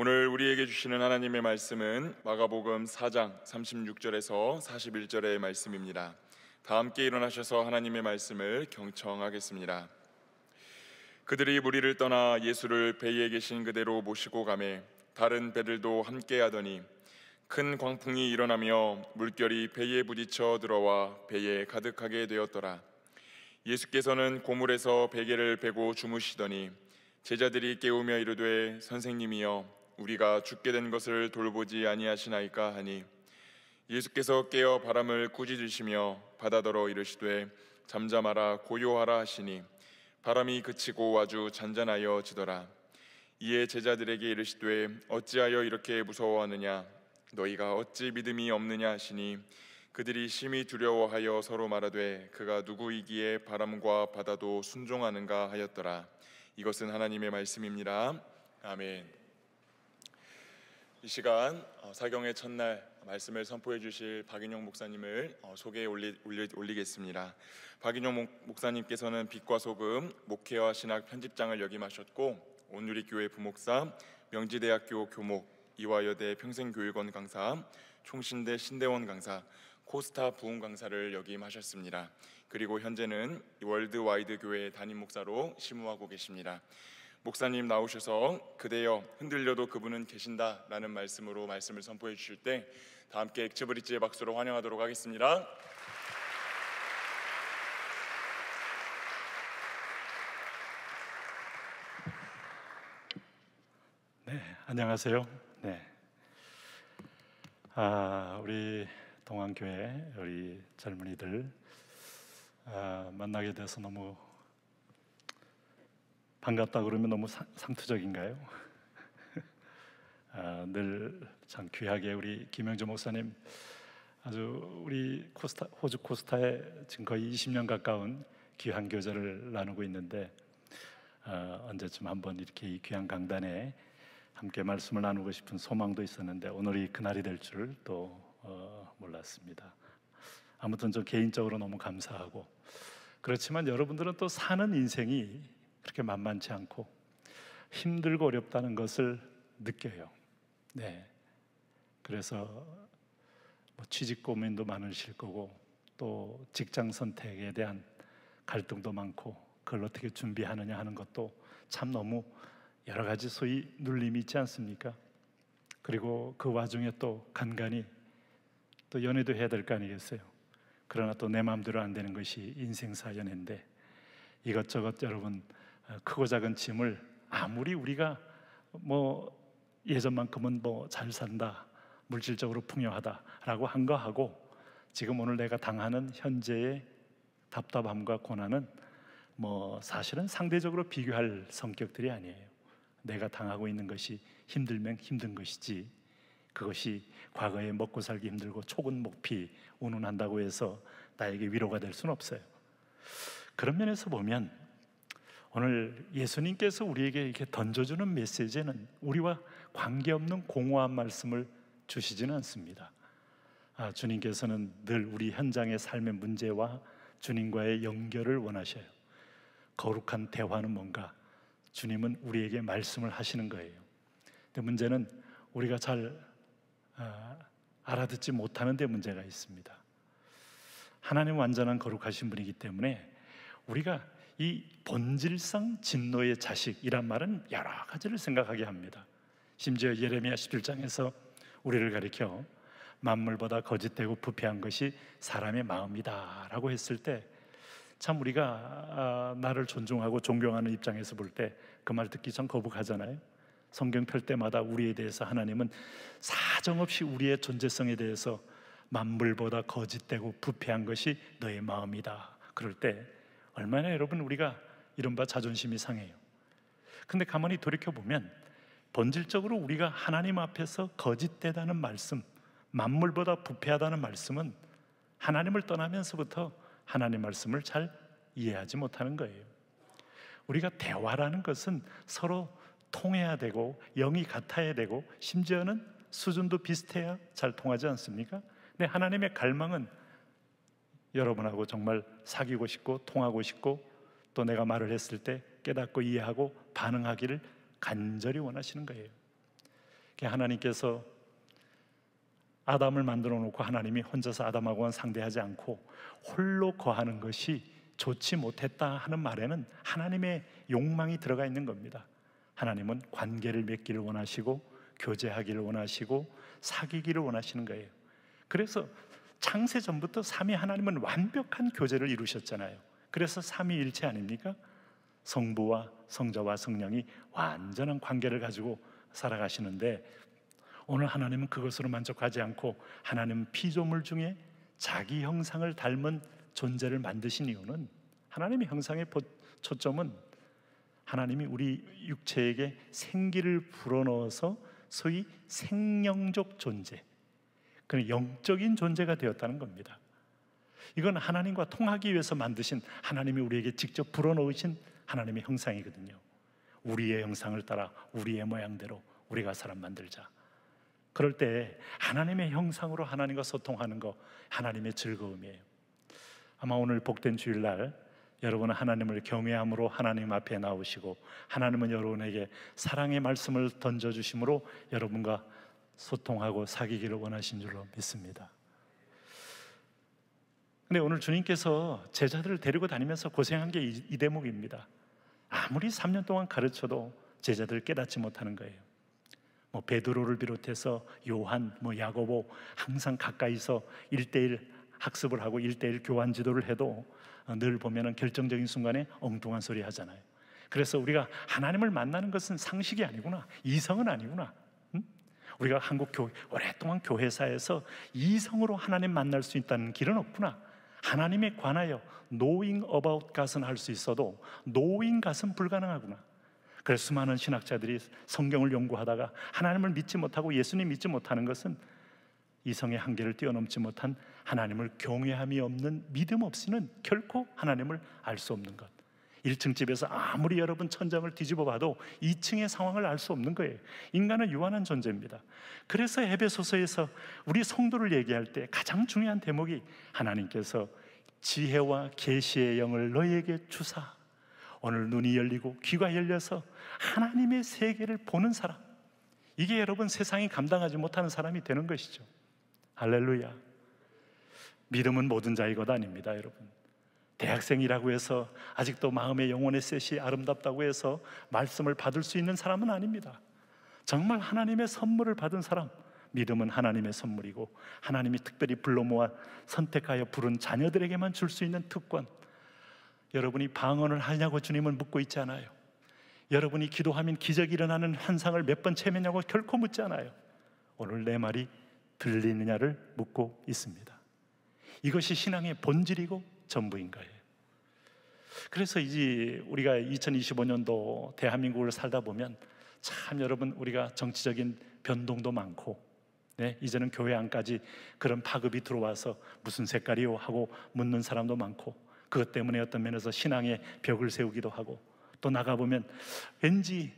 오늘 우리에게 주시는 하나님의 말씀은 마가복음 4장 36절에서 41절의 말씀입니다. 다 함께 일어나셔서 하나님의 말씀을 경청하겠습니다. 그들이 무리를 떠나 예수를 배에 계신 그대로 모시고 가매 다른 배들도 함께 하더니 큰 광풍이 일어나며 물결이 배에 부딪혀 들어와 배에 가득하게 되었더라. 예수께서는 고물에서 베개를 베고 주무시더니 제자들이 깨우며 이르되 선생님이여 우리가 죽게 된 것을 돌보지 아니하시나이까 하니 예수께서 깨어 바람을 꾸짖으시며 바다더러 이르시되 잠잠하라 고요하라 하시니 바람이 그치고 아주 잔잔하여 지더라. 이에 제자들에게 이르시되 어찌하여 이렇게 무서워하느냐 너희가 어찌 믿음이 없느냐 하시니 그들이 심히 두려워하여 서로 말하되 그가 누구이기에 바람과 바다도 순종하는가 하였더라. 이것은 하나님의 말씀입니다. 아멘. 이 시간 사경의 첫날 말씀을 선포해 주실 박인영 목사님을 소개에 올리겠습니다. 박인영 목사님께서는 빛과 소금 목회와 신학 편집장을 역임하셨고 온누리교회 부목사, 명지대학교 교목, 이화여대 평생교육원 강사, 총신대 신대원 강사, 코스타 부흥 강사를 역임하셨습니다. 그리고 현재는 월드와이드 교회 담임 목사로 심우하고 계십니다. 목사님 나오셔서 그대여 흔들려도 그분은 계신다라는 말씀으로 말씀을 선포해 주실 때 다 함께 액츠브릿지의 박수로 환영하도록 하겠습니다. 네, 안녕하세요. 네, 우리 동안교회 우리 젊은이들 만나게 돼서 너무 반갑다 그러면 너무 상투적인가요? 늘 참 귀하게 우리 김영주 목사님 아주 우리 호주 코스타에 지금 거의 20년 가까운 귀한 교제를 나누고 있는데 언제쯤 한번 이렇게 이 귀한 강단에 함께 말씀을 나누고 싶은 소망도 있었는데 오늘이 그날이 될 줄 또 몰랐습니다. 아무튼 저 개인적으로 너무 감사하고, 그렇지만 여러분들은 또 사는 인생이 그렇게 만만치 않고 힘들고 어렵다는 것을 느껴요. 네, 그래서 취직 고민도 많으실 거고 또 직장 선택에 대한 갈등도 많고 그걸 어떻게 준비하느냐 하는 것도 참 너무 여러 가지 소위 눌림이 있지 않습니까? 그리고 그 와중에 또 간간히 또 연애도 해야 될 거 아니겠어요? 그러나 또 내 마음대로 안 되는 것이 인생사 연애인데 이것저것 여러분 크고 작은 짐을 아무리 우리가 예전만큼은 잘 산다, 물질적으로 풍요하다라고 한 거하고 지금 오늘 내가 당하는 현재의 답답함과 고난은 사실은 상대적으로 비교할 성격들이 아니에요. 내가 당하고 있는 것이 힘들면 힘든 것이지 그것이 과거에 먹고 살기 힘들고 촉은 목피 운운한다고 해서 나에게 위로가 될 수는 없어요. 그런 면에서 보면 오늘 예수님께서 우리에게 이렇게 던져주는 메시지는 우리와 관계없는 공허한 말씀을 주시지는 않습니다. 주님께서는 늘 우리 현장의 삶의 문제와 주님과의 연결을 원하셔요. 거룩한 대화는 뭔가? 주님은 우리에게 말씀을 하시는 거예요. 근데 문제는 우리가 잘 알아듣지 못하는 데 문제가 있습니다. 하나님 완전한 거룩하신 분이기 때문에 우리가 이 본질상 진노의 자식이란 말은 여러 가지를 생각하게 합니다. 심지어 예레미야 11장에서 우리를 가리켜 만물보다 거짓되고 부패한 것이 사람의 마음이다 라고 했을 때 참 우리가 나를 존중하고 존경하는 입장에서 볼 때 그 말 듣기 전 거북하잖아요. 성경 펼 때마다 우리에 대해서 하나님은 사정없이 우리의 존재성에 대해서 만물보다 거짓되고 부패한 것이 너의 마음이다 그럴 때 얼마나 여러분 우리가 이른바 자존심이 상해요. 근데 가만히 돌이켜보면 본질적으로 우리가 하나님 앞에서 거짓되다는 말씀, 만물보다 부패하다는 말씀은 하나님을 떠나면서부터 하나님 말씀을 잘 이해하지 못하는 거예요. 우리가 대화라는 것은 서로 통해야 되고 영이 같아야 되고 심지어는 수준도 비슷해야 잘 통하지 않습니까? 근데 하나님의 갈망은 여러분하고 정말 사귀고 싶고 통하고 싶고 또 내가 말을 했을 때 깨닫고 이해하고 반응하기를 간절히 원하시는 거예요. 하나님께서 아담을 만들어 놓고 하나님이 혼자서 아담하고는 상대하지 않고 홀로 거하는 것이 좋지 못했다 하는 말에는 하나님의 욕망이 들어가 있는 겁니다. 하나님은 관계를 맺기를 원하시고 교제하기를 원하시고 사귀기를 원하시는 거예요. 그래서 창세 전부터 삼위 하나님은 완벽한 교제를 이루셨잖아요. 그래서 삼위일체 아닙니까? 성부와 성자와 성령이 완전한 관계를 가지고 살아가시는데, 오늘 하나님은 그것으로 만족하지 않고 하나님 피조물 중에 자기 형상을 닮은 존재를 만드신 이유는, 하나님의 형상의 초점은 하나님이 우리 육체에게 생기를 불어넣어서 소위 생명적 존재, 그 영적인 존재가 되었다는 겁니다. 이건 하나님과 통하기 위해서 만드신, 하나님이 우리에게 직접 불어넣으신 하나님의 형상이거든요. 우리의 형상을 따라 우리의 모양대로 우리가 사람 만들자. 그럴 때 하나님의 형상으로 하나님과 소통하는 거, 하나님의 즐거움이에요. 아마 오늘 복된 주일날 여러분은 하나님을 경외함으로 하나님 앞에 나오시고, 하나님은 여러분에게 사랑의 말씀을 던져주심으로 여러분과 소통하고 사귀기를 원하신 줄로 믿습니다. 근데 오늘 주님께서 제자들을 데리고 다니면서 고생한 게 이 대목입니다. 아무리 3년 동안 가르쳐도 제자들을 깨닫지 못하는 거예요. 베드로를 비롯해서 요한, 야고보 항상 가까이서 1:1 학습을 하고 1:1 교환 지도를 해도 늘 보면은 결정적인 순간에 엉뚱한 소리 하잖아요. 그래서 우리가 하나님을 만나는 것은 상식이 아니구나, 이성은 아니구나. 우리가 한국 교회 오랫동안 교회사에서 이성으로 하나님 만날 수 있다는 길은 없구나. 하나님에 관하여 knowing about God은 할 수 있어도 knowing God은 불가능하구나. 그래서 수많은 신학자들이 성경을 연구하다가 하나님을 믿지 못하고 예수님 믿지 못하는 것은 이성의 한계를 뛰어넘지 못한 하나님을 경외함이 없는 믿음 없이는 결코 하나님을 알 수 없는 것. 1층 집에서 아무리 여러분 천장을 뒤집어 봐도 2층의 상황을 알 수 없는 거예요. 인간은 유한한 존재입니다. 그래서 에베소서에서 우리 성도를 얘기할 때 가장 중요한 대목이, 하나님께서 지혜와 계시의 영을 너희에게 주사 오늘 눈이 열리고 귀가 열려서 하나님의 세계를 보는 사람, 이게 여러분 세상이 감당하지 못하는 사람이 되는 것이죠. 할렐루야. 믿음은 모든 자의 것 아닙니다, 여러분. 대학생이라고 해서 아직도 마음의 영혼의 셋이 아름답다고 해서 말씀을 받을 수 있는 사람은 아닙니다. 정말 하나님의 선물을 받은 사람, 믿음은 하나님의 선물이고 하나님이 특별히 불러 모아 선택하여 부른 자녀들에게만 줄 수 있는 특권. 여러분이 방언을 하냐고 주님은 묻고 있지 않아요. 여러분이 기도하면 기적이 일어나는 환상을 몇 번 체면냐고 결코 묻지 않아요. 오늘 내 말이 들리느냐를 묻고 있습니다. 이것이 신앙의 본질이고 전부인 거예요. 그래서 이제 우리가 2025년도 대한민국을 살다 보면 참 여러분, 우리가 정치적인 변동도 많고, 이제는 교회 안까지 그런 파급이 들어와서 무슨 색깔이요 하고 묻는 사람도 많고, 그것 때문에 어떤 면에서 신앙의 벽을 세우기도 하고, 또 나가보면 왠지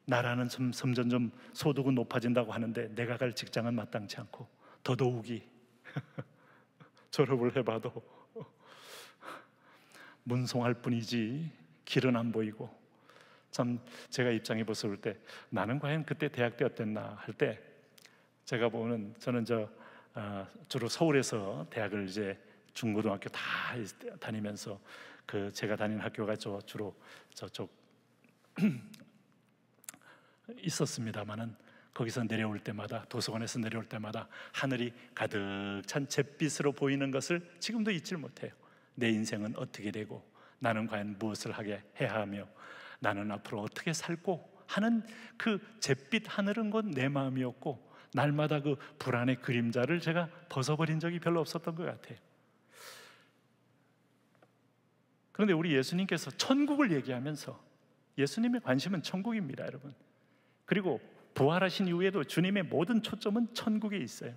나라는 점점 소득은 높아진다고 하는데 내가 갈 직장은 마땅치 않고, 더더욱이 졸업을 해봐도 문송할 뿐이지 길은 안 보이고, 참 제가 입장해 봤을 때 나는 과연 그때 대학 때 어땠나 할 때, 제가 보는, 저는 주로 서울에서 대학을 이제 중고등학교 다 다니면서, 제가 다니는 학교가 주로 저쪽 있었습니다만은, 거기서 내려올 때마다, 도서관에서 내려올 때마다 하늘이 가득 찬 잿빛으로 보이는 것을 지금도 잊질 못해요. 내 인생은 어떻게 되고 나는 과연 무엇을 해야 하며 나는 앞으로 어떻게 살고 하는 그 잿빛 하늘은 곧 내 마음이었고, 날마다 그 불안의 그림자를 제가 벗어버린 적이 별로 없었던 것 같아요. 그런데 우리 예수님께서 천국을 얘기하면서, 예수님의 관심은 천국입니다, 여러분. 그리고 부활하신 이후에도 주님의 모든 초점은 천국에 있어요.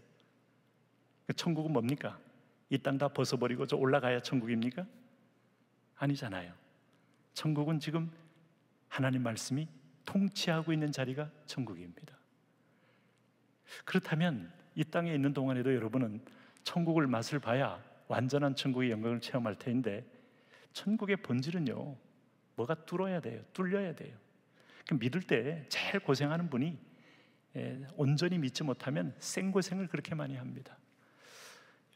천국은 뭡니까? 이 땅 다 벗어버리고 저 올라가야 천국입니까? 아니잖아요. 천국은 지금 하나님 말씀이 통치하고 있는 자리가 천국입니다. 그렇다면 이 땅에 있는 동안에도 여러분은 천국을 맛을 봐야 완전한 천국의 영광을 체험할 텐데, 천국의 본질은요, 뭐가 뚫려야 돼요. 믿을 때 제일 고생하는 분이 온전히 믿지 못하면 생고생을 그렇게 많이 합니다.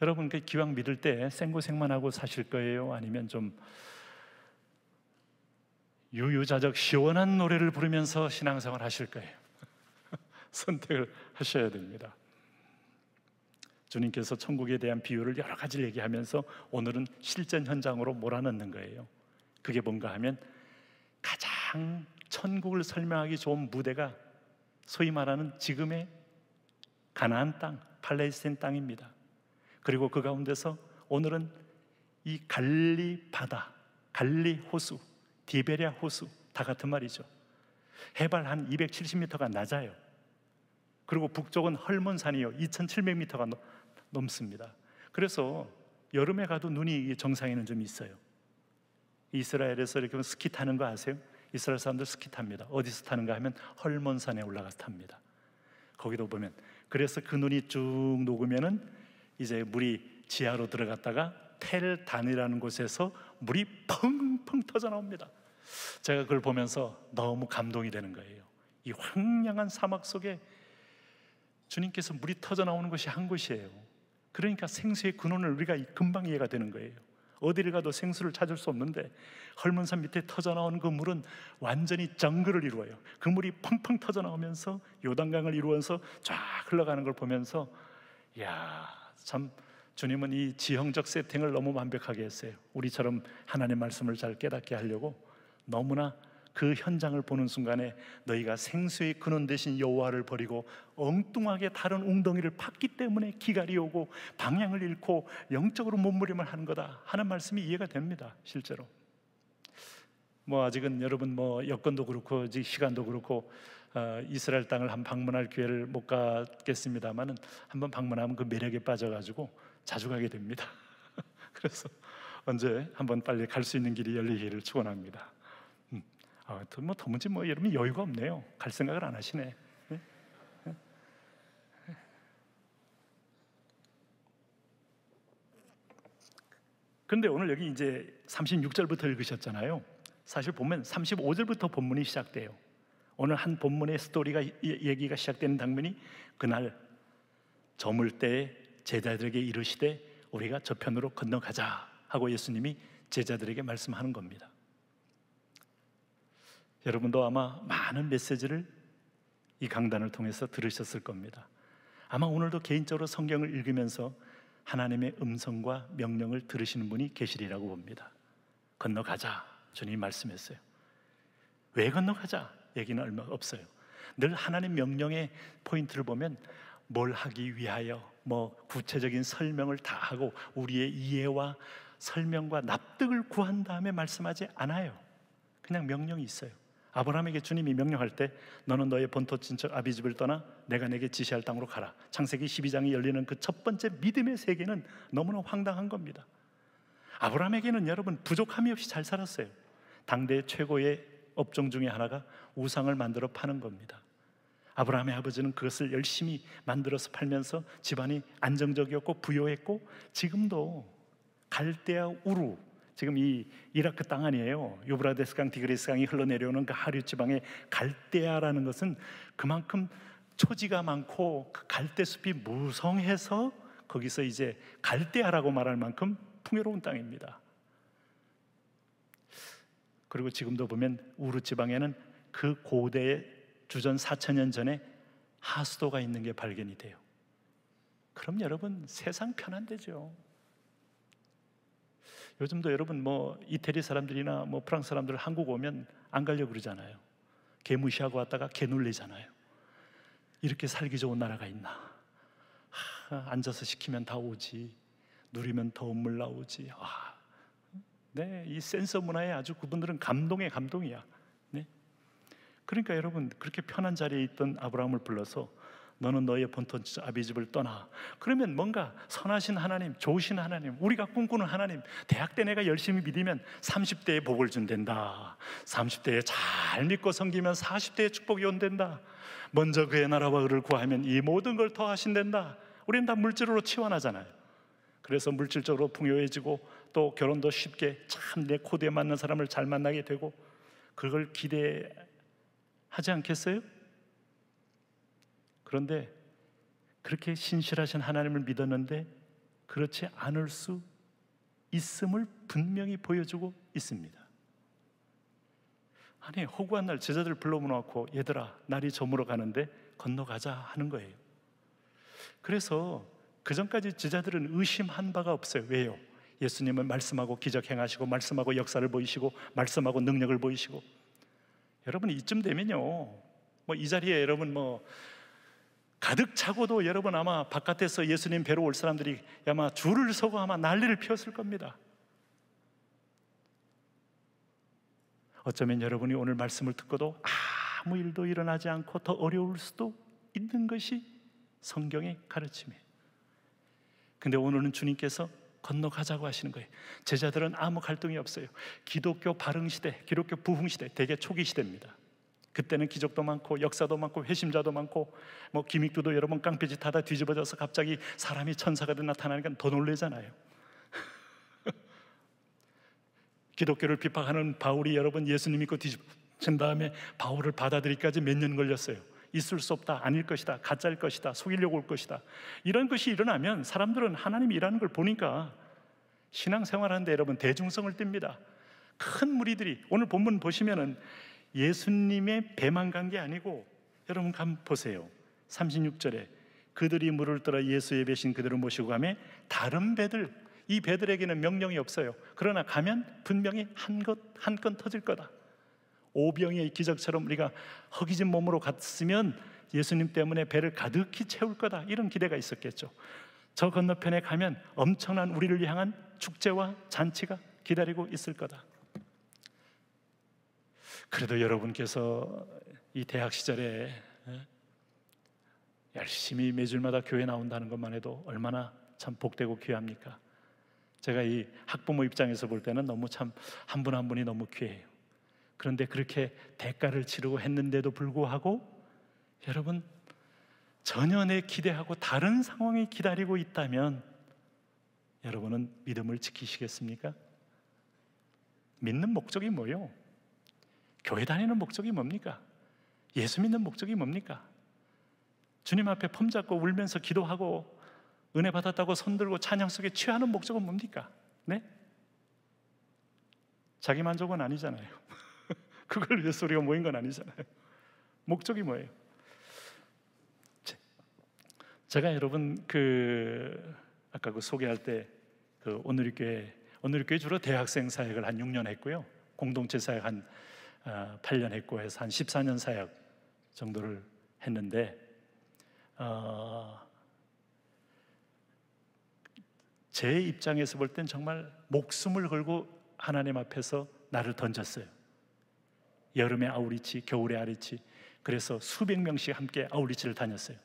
여러분, 그 기왕 믿을 때 생고생만 하고 사실 거예요? 아니면 좀 유유자적 시원한 노래를 부르면서 신앙생활 하실 거예요? 선택을 하셔야 됩니다. 주님께서 천국에 대한 비유를 여러 가지를 얘기하면서 오늘은 실전 현장으로 몰아넣는 거예요. 그게 뭔가 하면 가장 천국을 설명하기 좋은 무대가 소위 말하는 지금의 가나안 땅, 팔레스타인 땅입니다. 그리고 그 가운데서 오늘은 이 갈릴리 바다, 갈릴리 호수, 디베랴 호수 다 같은 말이죠. 해발 한 270m가 낮아요. 그리고 북쪽은 헐몬산이요 2700m가 넘습니다. 그래서 여름에 가도 눈이 정상에는 좀 있어요. 이스라엘에서 이렇게 스키 타는 거 아세요? 이스라엘 사람들 스키 탑니다. 어디서 타는가 하면 헐몬산에 올라가서 탑니다. 거기도 보면, 그래서 그 눈이 쭉 녹으면은 이제 물이 지하로 들어갔다가 텔단이라는 곳에서 물이 펑펑 터져 나옵니다. 제가 그걸 보면서 너무 감동이 되는 거예요. 이 황량한 사막 속에 주님께서 물이 터져 나오는 것이 한 곳이에요. 그러니까 생수의 근원을 우리가 금방 이해가 되는 거예요. 어디를 가도 생수를 찾을 수 없는데 헐몬산 밑에 터져 나오는 그 물은 완전히 정글을 이루어요. 그 물이 펑펑 터져 나오면서 요단강을 이루어서 쫙 흘러가는 걸 보면서, 이야, 참 주님은 이 지형적 세팅을 너무 완벽하게 했어요. 우리처럼 하나님의 말씀을 잘 깨닫게 하려고 너무나 그 현장을 보는 순간에 너희가 생수의 근원 대신 여호와를 버리고 엉뚱하게 다른 웅덩이를 팠기 때문에 기갈이 오고 방향을 잃고 영적으로 몸부림을 하는 거다 하는 말씀이 이해가 됩니다. 실제로 아직은 여러분 여건도 그렇고 시간도 그렇고 이스라엘 땅을 한 방문할 기회를 못 갖겠습니다만은 한번 방문하면 그 매력에 빠져가지고 자주 가게 됩니다. 그래서 언제 한번 빨리 갈 수 있는 길이 열리기를 축원합니다. 도무지 여러분 여유가 없네요. 갈 생각을 안 하시네. 네? 그런데 오늘 여기 이제 36절부터 읽으셨잖아요. 사실 보면 35절부터 본문이 시작돼요. 오늘 한 본문의 스토리가 얘기가 시작되는 장면이 그날 저물 때에 제자들에게 이르시되 우리가 저편으로 건너가자 하고 예수님이 제자들에게 말씀하는 겁니다. 여러분도 아마 많은 메시지를 이 강단을 통해서 들으셨을 겁니다. 아마 오늘도 개인적으로 성경을 읽으면서 하나님의 음성과 명령을 들으시는 분이 계시리라고 봅니다. 건너가자 주님이 말씀했어요. 왜 건너가자 얘기는 얼마 없어요. 늘 하나님 명령의 포인트를 보면 뭘 하기 위하여 구체적인 설명을 다 하고 우리의 이해와 설명과 납득을 구한 다음에 말씀하지 않아요. 그냥 명령이 있어요. 아브라함에게 주님이 명령할 때 너는 너의 본토 친척 아비집을 떠나 내가 내게 지시할 땅으로 가라. 창세기 12장이 열리는 그 첫 번째 믿음의 세계는 너무나 황당한 겁니다. 아브라함에게는 여러분 부족함이 없이 잘 살았어요. 당대 최고의 업종 중에 하나가 우상을 만들어 파는 겁니다. 아브라함의 아버지는 그것을 열심히 만들어서 팔면서 집안이 안정적이었고 부유했고, 지금도 갈대아 우루, 지금 이 이라크 땅 아니에요. 유브라데스 강, 디그리스 강이 흘러내려오는 그 하류 지방의 갈대아라는 것은 그만큼 초지가 많고 그 갈대숲이 무성해서 거기서 이제 갈대아라고 말할 만큼 풍요로운 땅입니다. 그리고 지금도 보면 우루 지방에는 그 고대의 주전 4000년 전에 하수도가 있는 게 발견이 돼요. 그럼 여러분 세상 편한데죠. 요즘도 여러분 이태리 사람들이나 프랑스 사람들 한국 오면 안 가려고 그러잖아요. 개 무시하고 왔다가 개 놀리잖아요. 이렇게 살기 좋은 나라가 있나? 앉아서 시키면 다 오지, 누리면 더운 물 나오지. 네, 이 센서 문화에 아주 그분들은 감동의 감동이야. 네? 그러니까 여러분 그렇게 편한 자리에 있던 아브라함을 불러서 너는 너의 본토 아비집을 떠나. 그러면 뭔가 선하신 하나님, 좋으신 하나님, 우리가 꿈꾸는 하나님, 대학 때 내가 열심히 믿으면 30대에 복을 준댄다. 30대에 잘 믿고 섬기면 40대에 축복이 온댄다. 먼저 그의 나라와 의를 구하면 이 모든 걸 더하신댄다. 우리는 다 물질로 치환하잖아요. 그래서 물질적으로 풍요해지고 또 결혼도 쉽게 참 내 코드에 맞는 사람을 잘 만나게 되고, 그걸 기대하지 않겠어요? 그런데 그렇게 신실하신 하나님을 믿었는데 그렇지 않을 수 있음을 분명히 보여주고 있습니다. 아니, 허구한 날 제자들 불러모아놓고 얘들아, 날이 저물어 가는데 건너가자 하는 거예요. 그래서 그전까지 제자들은 의심한 바가 없어요. 왜요? 예수님은 말씀하고 기적 행하시고 말씀하고 역사를 보이시고 말씀하고 능력을 보이시고. 여러분, 이쯤 되면요, 뭐 이 자리에 여러분 뭐 가득 차고도 여러분 아마 바깥에서 예수님 뵈러 올 사람들이 아마 줄을 서고 아마 난리를 피웠을 겁니다. 어쩌면 여러분이 오늘 말씀을 듣고도 아무 일도 일어나지 않고 더 어려울 수도 있는 것이 성경의 가르침이에요. 근데 오늘은 주님께서 건너가자고 하시는 거예요. 제자들은 아무 갈등이 없어요. 기독교 발흥시대, 기독교 부흥시대, 대개 초기 시대입니다. 그때는 기적도 많고 역사도 많고 회심자도 많고 뭐 기믹도도 여러분 깡패짓 하다 뒤집어져서 갑자기 사람이 천사가 나타나니까 더 놀라잖아요. 기독교를 비판하는 바울이 여러분 예수님 믿고 뒤집어진 다음에 바울을 받아들이기까지 몇 년 걸렸어요. 있을 수 없다, 아닐 것이다, 가짜일 것이다, 속이려고 올 것이다. 이런 것이 일어나면 사람들은 하나님이 일하는 걸 보니까 신앙생활하는데 여러분 대중성을 띱니다. 큰 무리들이 오늘 본문 보시면은 예수님의 배만 간 게 아니고 여러분 한번 보세요. 36절에 그들이 물을 떠라 예수의 배신 그대로 모시고 가매 다른 배들, 이 배들에게는 명령이 없어요. 그러나 가면 분명히 한 건 터질 거다. 오병이의 기적처럼 우리가 허기진 몸으로 갔으면 예수님 때문에 배를 가득히 채울 거다, 이런 기대가 있었겠죠. 저 건너편에 가면 엄청난 우리를 향한 축제와 잔치가 기다리고 있을 거다. 그래도 여러분께서 이 대학 시절에 열심히 매주마다 교회 나온다는 것만 해도 얼마나 참 복되고 귀합니까? 제가 이 학부모 입장에서 볼 때는 너무 참 한 분 한 분이 너무 귀해요. 그런데 그렇게 대가를 치르고 했는데도 불구하고 여러분 전혀 내 기대하고 다른 상황이 기다리고 있다면 여러분은 믿음을 지키시겠습니까? 믿는 목적이 뭐예요? 교회 다니는 목적이 뭡니까? 예수 믿는 목적이 뭡니까? 주님 앞에 품 잡고 울면서 기도하고 은혜 받았다고 손들고 찬양 속에 취하는 목적은 뭡니까? 네? 자기 만족은 아니잖아요. 그걸 위해서 우리가 모인 건 아니잖아요. 목적이 뭐예요? 제가 여러분 아까 소개할 때 오늘의 교회 주로 대학생 사역을 한 6년 했고요. 공동체 사역 한 8년 했고 해서 한 14년 사역 정도를 했는데 제 입장에서 볼 땐 정말 목숨을 걸고 하나님 앞에서 나를 던졌어요. 여름에 아우리치, 겨울에 아리치, 그래서 수백 명씩 함께 아우리치를 다녔어요.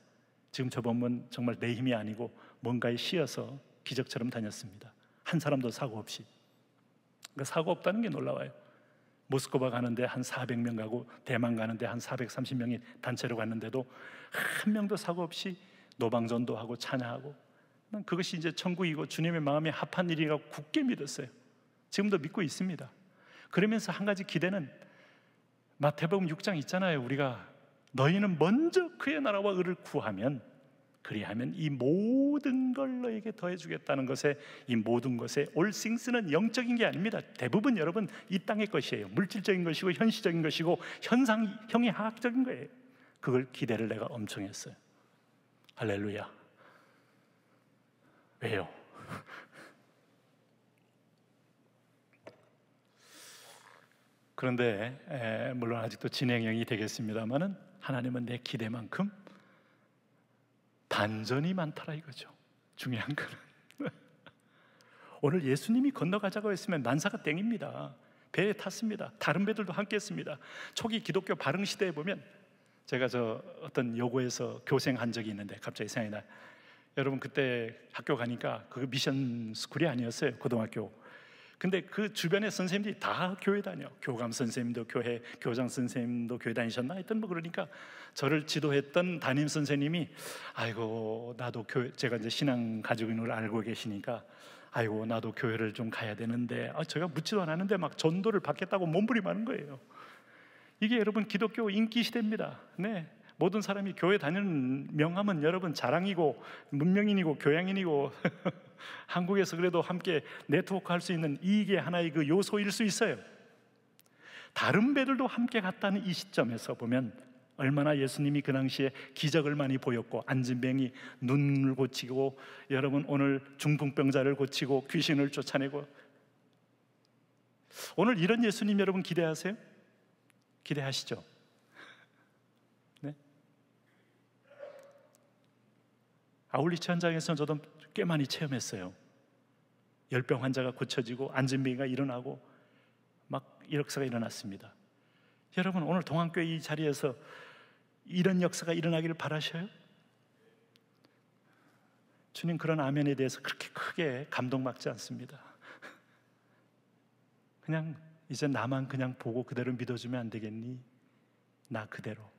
지금 저 보면 정말 내 힘이 아니고 뭔가에 씌어서 기적처럼 다녔습니다. 한 사람도 사고 없이. 그러니까 사고 없다는 게 놀라워요. 모스크바 가는데 한 400명 가고 대만 가는데 한 430명이 단체로 갔는데도 한 명도 사고 없이 노방전도하고 찬양하고, 그것이 이제 천국이고 주님의 마음에 합한 일이라고 굳게 믿었어요. 지금도 믿고 있습니다. 그러면서 한 가지 기대는 마태복음 6장 있잖아요. 우리가 너희는 먼저 그의 나라와 의를 구하면 그리하면 이 모든 걸 너에게 더해주겠다는 것에, 이 모든 것에 all things는 영적인 게 아닙니다. 대부분 여러분 이 땅의 것이에요. 물질적인 것이고 현실적인 것이고 현상형이 화학적인 거예요. 그걸 기대를 내가 엄청 했어요. 할렐루야. 왜요? 그런데 물론 아직도 진행형이 되겠습니다만은 하나님은 내 기대만큼 반전이 많더라 이거죠. 중요한 거는 오늘 예수님이 건너가자고 했으면 난사가 땡입니다. 배에 탔습니다. 다른 배들도 함께 했습니다. 초기 기독교 발흥 시대에 보면 제가 어떤 여고에서 교생한 적이 있는데 갑자기 생각이 나요. 여러분 그때 학교 가니까 그 미션 스쿨이 아니었어요. 고등학교. 근데 그 주변에 선생님들이 다 교회 다녀. 교감 선생님도 교회, 교장 선생님도 교회 다니셨나? 하여튼 뭐 그러니까 저를 지도했던 담임 선생님이 아이고 나도 교회, 제가 이제 신앙 가지고 있는 걸 알고 계시니까 아이고 나도 교회를 좀 가야 되는데 제가 묻지도 않았는데 막 전도를 받겠다고 몸부림하는 거예요. 이게 여러분 기독교 인기 시대입니다. 네, 모든 사람이 교회 다니는 명함은 여러분 자랑이고 문명인이고 교양인이고 한국에서 그래도 함께 네트워크 할 수 있는 이게 하나의 그 요소일 수 있어요. 다른 배들도 함께 갔다는 이 시점에서 보면 얼마나 예수님이 그 당시에 기적을 많이 보였고, 안진뱅이 눈을 고치고, 여러분 오늘 중풍병자를 고치고 귀신을 쫓아내고. 오늘 이런 예수님 여러분 기대하세요? 기대하시죠? 네? 아울리치 현장에서 저도 꽤 많이 체험했어요. 열병 환자가 고쳐지고 안진뱅이가 일어나고 막 역사가 일어났습니다. 여러분 오늘 동안교회 이 자리에서 이런 역사가 일어나기를 바라셔요? 주님 그런 아멘에 대해서 그렇게 크게 감동받지 않습니다. 그냥 이제 나만 그냥 보고 그대로 믿어주면 안 되겠니? 나 그대로.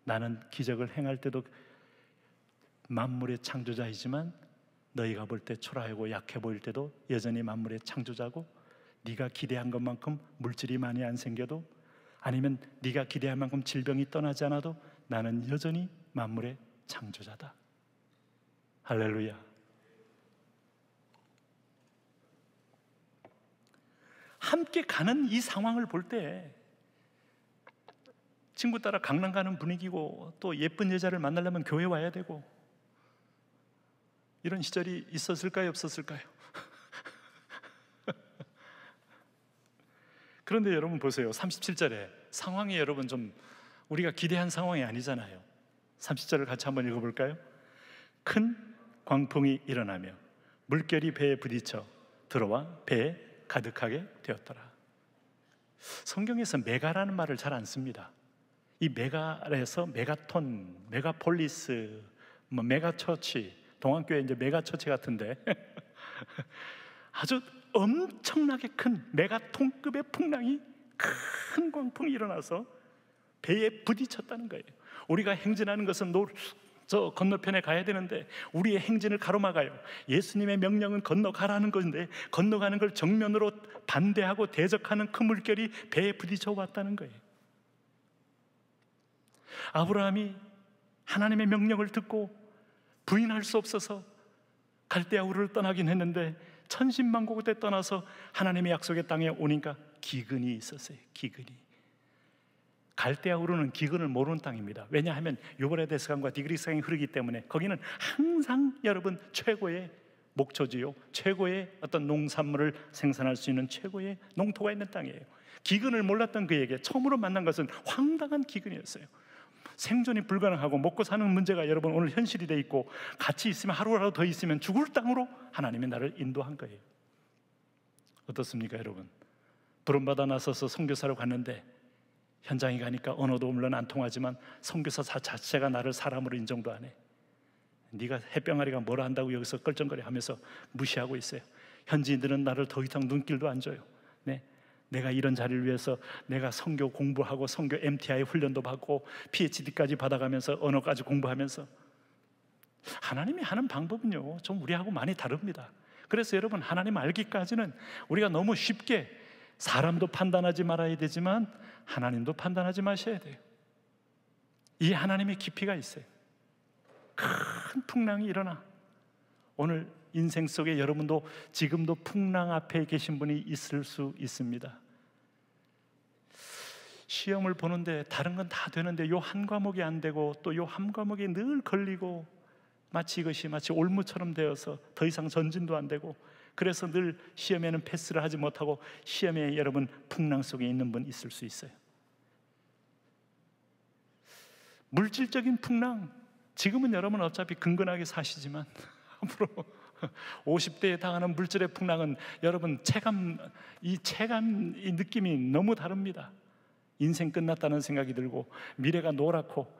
나는 기적을 행할 때도 만물의 창조자이지만 너희가 볼 때 초라하고 약해 보일 때도 여전히 만물의 창조자고, 네가 기대한 것만큼 물질이 많이 안 생겨도, 아니면 네가 기대한 만큼 질병이 떠나지 않아도 나는 여전히 만물의 창조자다. 할렐루야. 함께 가는 이 상황을 볼 때 친구 따라 강남 가는 분위기고, 또 예쁜 여자를 만나려면 교회 와야 되고, 이런 시절이 있었을까요? 없었을까요? 그런데 여러분 보세요. 37절에 상황이 여러분 좀 우리가 기대한 상황이 아니잖아요. 30절을 같이 한번 읽어볼까요? 큰 광풍이 일어나며 물결이 배에 부딪혀 들어와 배에 가득하게 되었더라. 성경에서 메가라는 말을 잘 안 씁니다. 이 메가에서 메가톤, 메가폴리스, 메가처치, 동안교회 이제 메가처치 같은데 아주 엄청나게 큰 메가톤급의 풍랑이, 큰 광풍이 일어나서 배에 부딪혔다는 거예요. 우리가 행진하는 것은 저 건너편에 가야 되는데 우리의 행진을 가로막아요. 예수님의 명령은 건너가라는 건데 건너가는 걸 정면으로 반대하고 대적하는 큰 물결이 배에 부딪혀 왔다는 거예요. 아브라함이 하나님의 명령을 듣고 부인할 수 없어서 갈대아 우르를 떠나긴 했는데 천신만고국에 떠나서 하나님의 약속의 땅에 오니까 기근이 있었어요. 기근이. 갈대아 우르는 기근을 모르는 땅입니다. 왜냐하면 유브라데스강과 디그리스강이 흐르기 때문에 거기는 항상 여러분 최고의 목초지요, 최고의 어떤 농산물을 생산할 수 있는 최고의 농토가 있는 땅이에요. 기근을 몰랐던 그에게 처음으로 만난 것은 황당한 기근이었어요. 생존이 불가능하고 먹고 사는 문제가 여러분 오늘 현실이 돼 있고, 같이 있으면 하루라도 더 있으면 죽을 땅으로 하나님이 나를 인도한 거예요. 어떻습니까 여러분? 부름받아 나서서 선교사로 갔는데 현장에 가니까 언어도 물론 안 통하지만 선교사 자체가 나를 사람으로 인정도 안 해. 네가 햇병아리가 뭐라 한다고 여기서 껄쩍거려 하면서 무시하고 있어요. 현지인들은 나를 더 이상 눈길도 안 줘요. 네. 내가 이런 자리를 위해서 내가 선교 공부하고 선교 MTI 훈련도 받고 PhD까지 받아가면서 언어까지 공부하면서, 하나님이 하는 방법은요 좀 우리하고 많이 다릅니다. 그래서 여러분 하나님 알기까지는 우리가 너무 쉽게 사람도 판단하지 말아야 되지만 하나님도 판단하지 마셔야 돼요. 이 하나님의 깊이가 있어요. 큰 풍랑이 일어나. 오늘 인생 속에 여러분도 지금도 풍랑 앞에 계신 분이 있을 수 있습니다. 시험을 보는데 다른 건 다 되는데 요 한 과목이 안 되고 또 요 한 과목이 늘 걸리고, 마치 이것이 마치 올무처럼 되어서 더 이상 전진도 안 되고, 그래서 늘 시험에는 패스를 하지 못하고 시험에 여러분 풍랑 속에 있는 분 있을 수 있어요. 물질적인 풍랑, 지금은 여러분 어차피 근근하게 사시지만 앞으로 50대에 당하는 물질의 풍랑은 여러분 이 느낌이 너무 다릅니다. 인생 끝났다는 생각이 들고 미래가 노랗고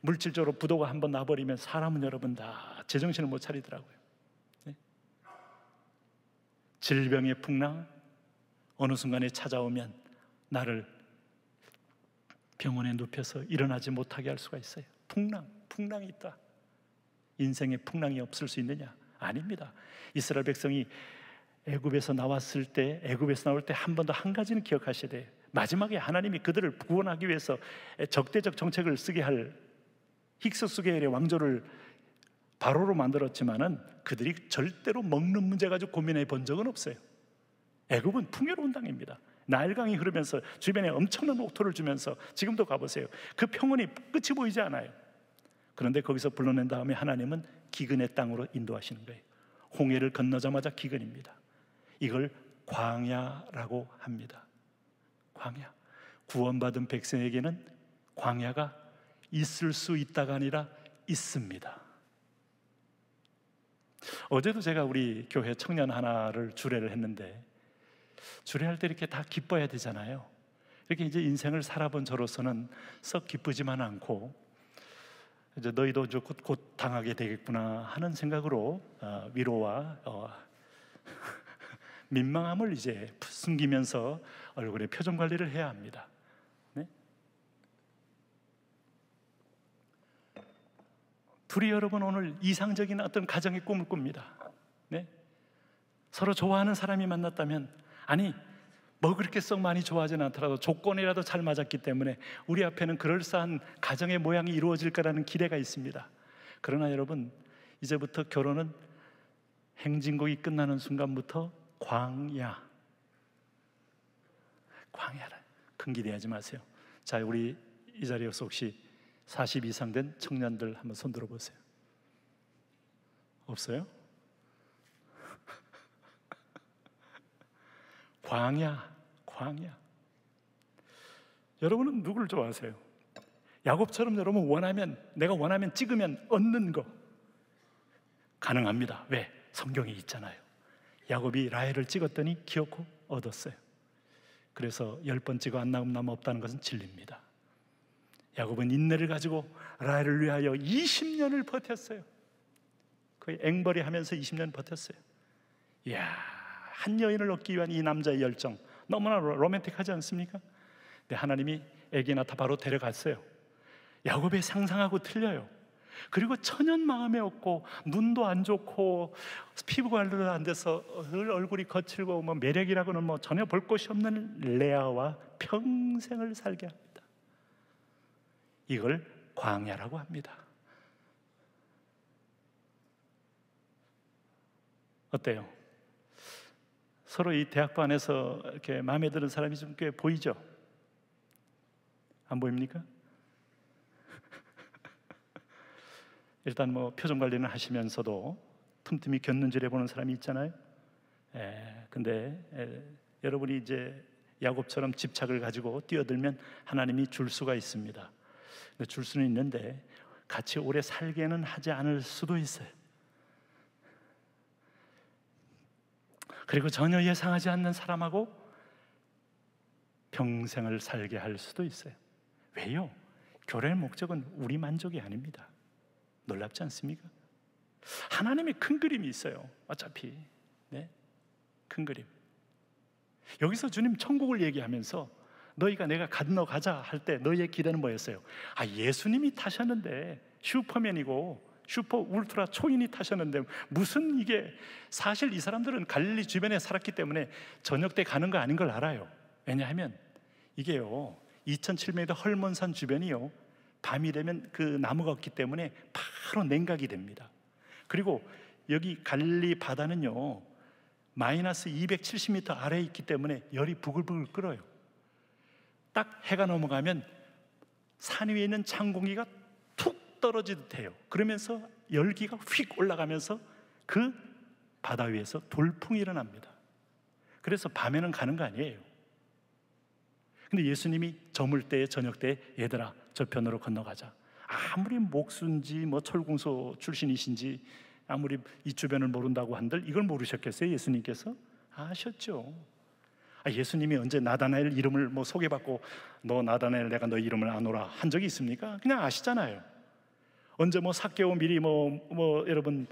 물질적으로 부도가 한번 나버리면 사람은 여러분 다 제정신을 못 차리더라고요. 네? 질병의 풍랑 어느 순간에 찾아오면 나를 병원에 눕혀서 일어나지 못하게 할 수가 있어요. 풍랑이 있다. 인생에 풍랑이 없을 수 있느냐? 아닙니다. 이스라엘 백성이 애굽에서 나올 때 한 번 더 한 가지는 기억하셔야 돼요. 마지막에 하나님이 그들을 구원하기 위해서 적대적 정책을 쓰게 할 힉소스 계열의 왕조를 바로로 만들었지만은 그들이 절대로 먹는 문제 가지고 고민해 본 적은 없어요. 애굽은 풍요로운 땅입니다. 나일강이 흐르면서 주변에 엄청난 옥토를 주면서 지금도 가보세요. 그 평원이 끝이 보이지 않아요. 그런데 거기서 불러낸 다음에 하나님은 기근의 땅으로 인도하시는 거예요. 홍해를 건너자마자 기근입니다. 이걸 광야라고 합니다. 광야. 구원받은 백성에게는 광야가 있을 수 있다가 아니라 있습니다. 어제도 제가 우리 교회 청년 하나를 주례를 했는데, 주례할 때 이렇게 다 기뻐야 되잖아요. 이렇게 이제 인생을 살아본 저로서는 썩 기쁘지만 않고, 이제 너희도 이제 곧 당하게 되겠구나 하는 생각으로 위로와 민망함을 이제 숨기면서 얼굴에 표정 관리를 해야 합니다. 네? 둘이 여러분 오늘 이상적인 어떤 가정의 꿈을 꿉니다. 네? 서로 좋아하는 사람이 만났다면, 아니 뭐 그렇게 썩 많이 좋아하지는 않더라도 조건이라도 잘 맞았기 때문에 우리 앞에는 그럴싸한 가정의 모양이 이루어질 거라는 기대가 있습니다. 그러나 여러분, 이제부터 결혼은 행진곡이 끝나는 순간부터 광야라. 큰 기대하지 마세요. 자, 우리 이 자리에서 혹시 40 이상 된 청년들 한번 손 들어보세요. 없어요? 광야. 여러분은 누구를 좋아하세요? 야곱처럼 여러분 내가 원하면 찍으면 얻는 거 가능합니다. 왜? 성경에 있잖아요. 야곱이 라헬을 찍었더니 기어코 얻었어요. 그래서 10번 찍어 안 나오면 남 없다는 것은 진리입니다. 야곱은 인내를 가지고 라헬을 위하여 20년을 버텼어요. 거의 앵벌이 하면서 20년 버텼어요. 이야, 한 여인을 얻기 위한 이 남자의 열정, 너무나 로맨틱하지 않습니까? 근데 하나님이 애기 낳다 바로 데려갔어요. 야곱의 상상하고 틀려요. 그리고 천연 마음에 없고 눈도 안 좋고 피부 관리도 안 돼서 얼굴이 거칠고 뭐 매력이라고는 뭐 전혀 볼 곳이 없는 레아와 평생을 살게 합니다. 이걸 광야라고 합니다. 어때요? 서로 이 대학부 안에서 이렇게 마음에 드는 사람이 좀 꽤 보이죠? 안 보입니까? 일단 뭐 표정 관리는 하시면서도 틈틈이 곁눈질해 보는 사람이 있잖아요. 근데 여러분이 이제 야곱처럼 집착을 가지고 뛰어들면 하나님이 줄 수가 있습니다. 근데 줄 수는 있는데 같이 오래 살게는 하지 않을 수도 있어요. 그리고 전혀 예상하지 않는 사람하고 평생을 살게 할 수도 있어요. 왜요? 교회의 목적은 우리 만족이 아닙니다. 놀랍지 않습니까? 하나님의 큰 그림이 있어요. 어차피 큰 그림. 여기서 주님 천국을 얘기하면서 너희가 내가 건너가자 할 때 너희의 기대는 뭐였어요? 예수님이 타셨는데 슈퍼맨이고 슈퍼 울트라 초인이 타셨는데 무슨 이게, 사실 이 사람들은 갈릴리 주변에 살았기 때문에 저녁 때 가는 거 아닌 걸 알아요. 왜냐하면 이게요 2700m 헐몬산 주변이요 밤이 되면 그 나무가 없기 때문에 바로 냉각이 됩니다. 그리고 여기 갈릴리 바다는요 마이너스 270m 아래에 있기 때문에 열이 부글부글 끓어요. 딱 해가 넘어가면 산 위에 있는 찬 공기가 툭 떨어지듯 해요. 그러면서 열기가 휙 올라가면서 그 바다 위에서 돌풍이 일어납니다. 그래서 밤에는 가는 거 아니에요. 근데 예수님이 저물 때 저녁 때 얘들아 저 편으로 건너가자. 아무리 목수인지 뭐 철공소 출신이신지 아무리 이 주변을 모른다고 한들 이걸 모르셨겠어요? 예수님께서 아셨죠. 예수님이 언제 나다나엘 이름을 뭐 소개받고 너 나다나엘 내가 너 이름을 아노라 한 적이 있습니까? 그냥 아시잖아요. 언제 뭐 삭개오 미리 뭐 여러분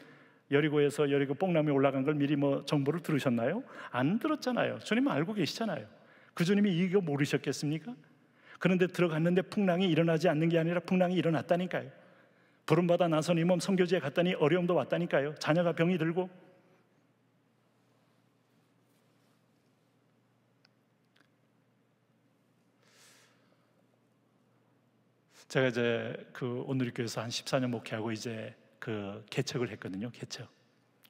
여리고에서 여리고 뽕나무에 올라간 걸 미리 뭐 정보를 들으셨나요? 안 들었잖아요. 주님은 알고 계시잖아요. 그 주님이 이거 모르셨겠습니까? 그런데 들어갔는데 풍랑이 일어나지 않는 게 아니라 풍랑이 일어났다니까요. 부름받아 나선 이 몸 선교지에 갔더니 어려움도 왔다니까요. 자녀가 병이 들고. 제가 이제 그 온누리교회에서 한 14년 목회하고 이제 그 개척을 했거든요. 개척.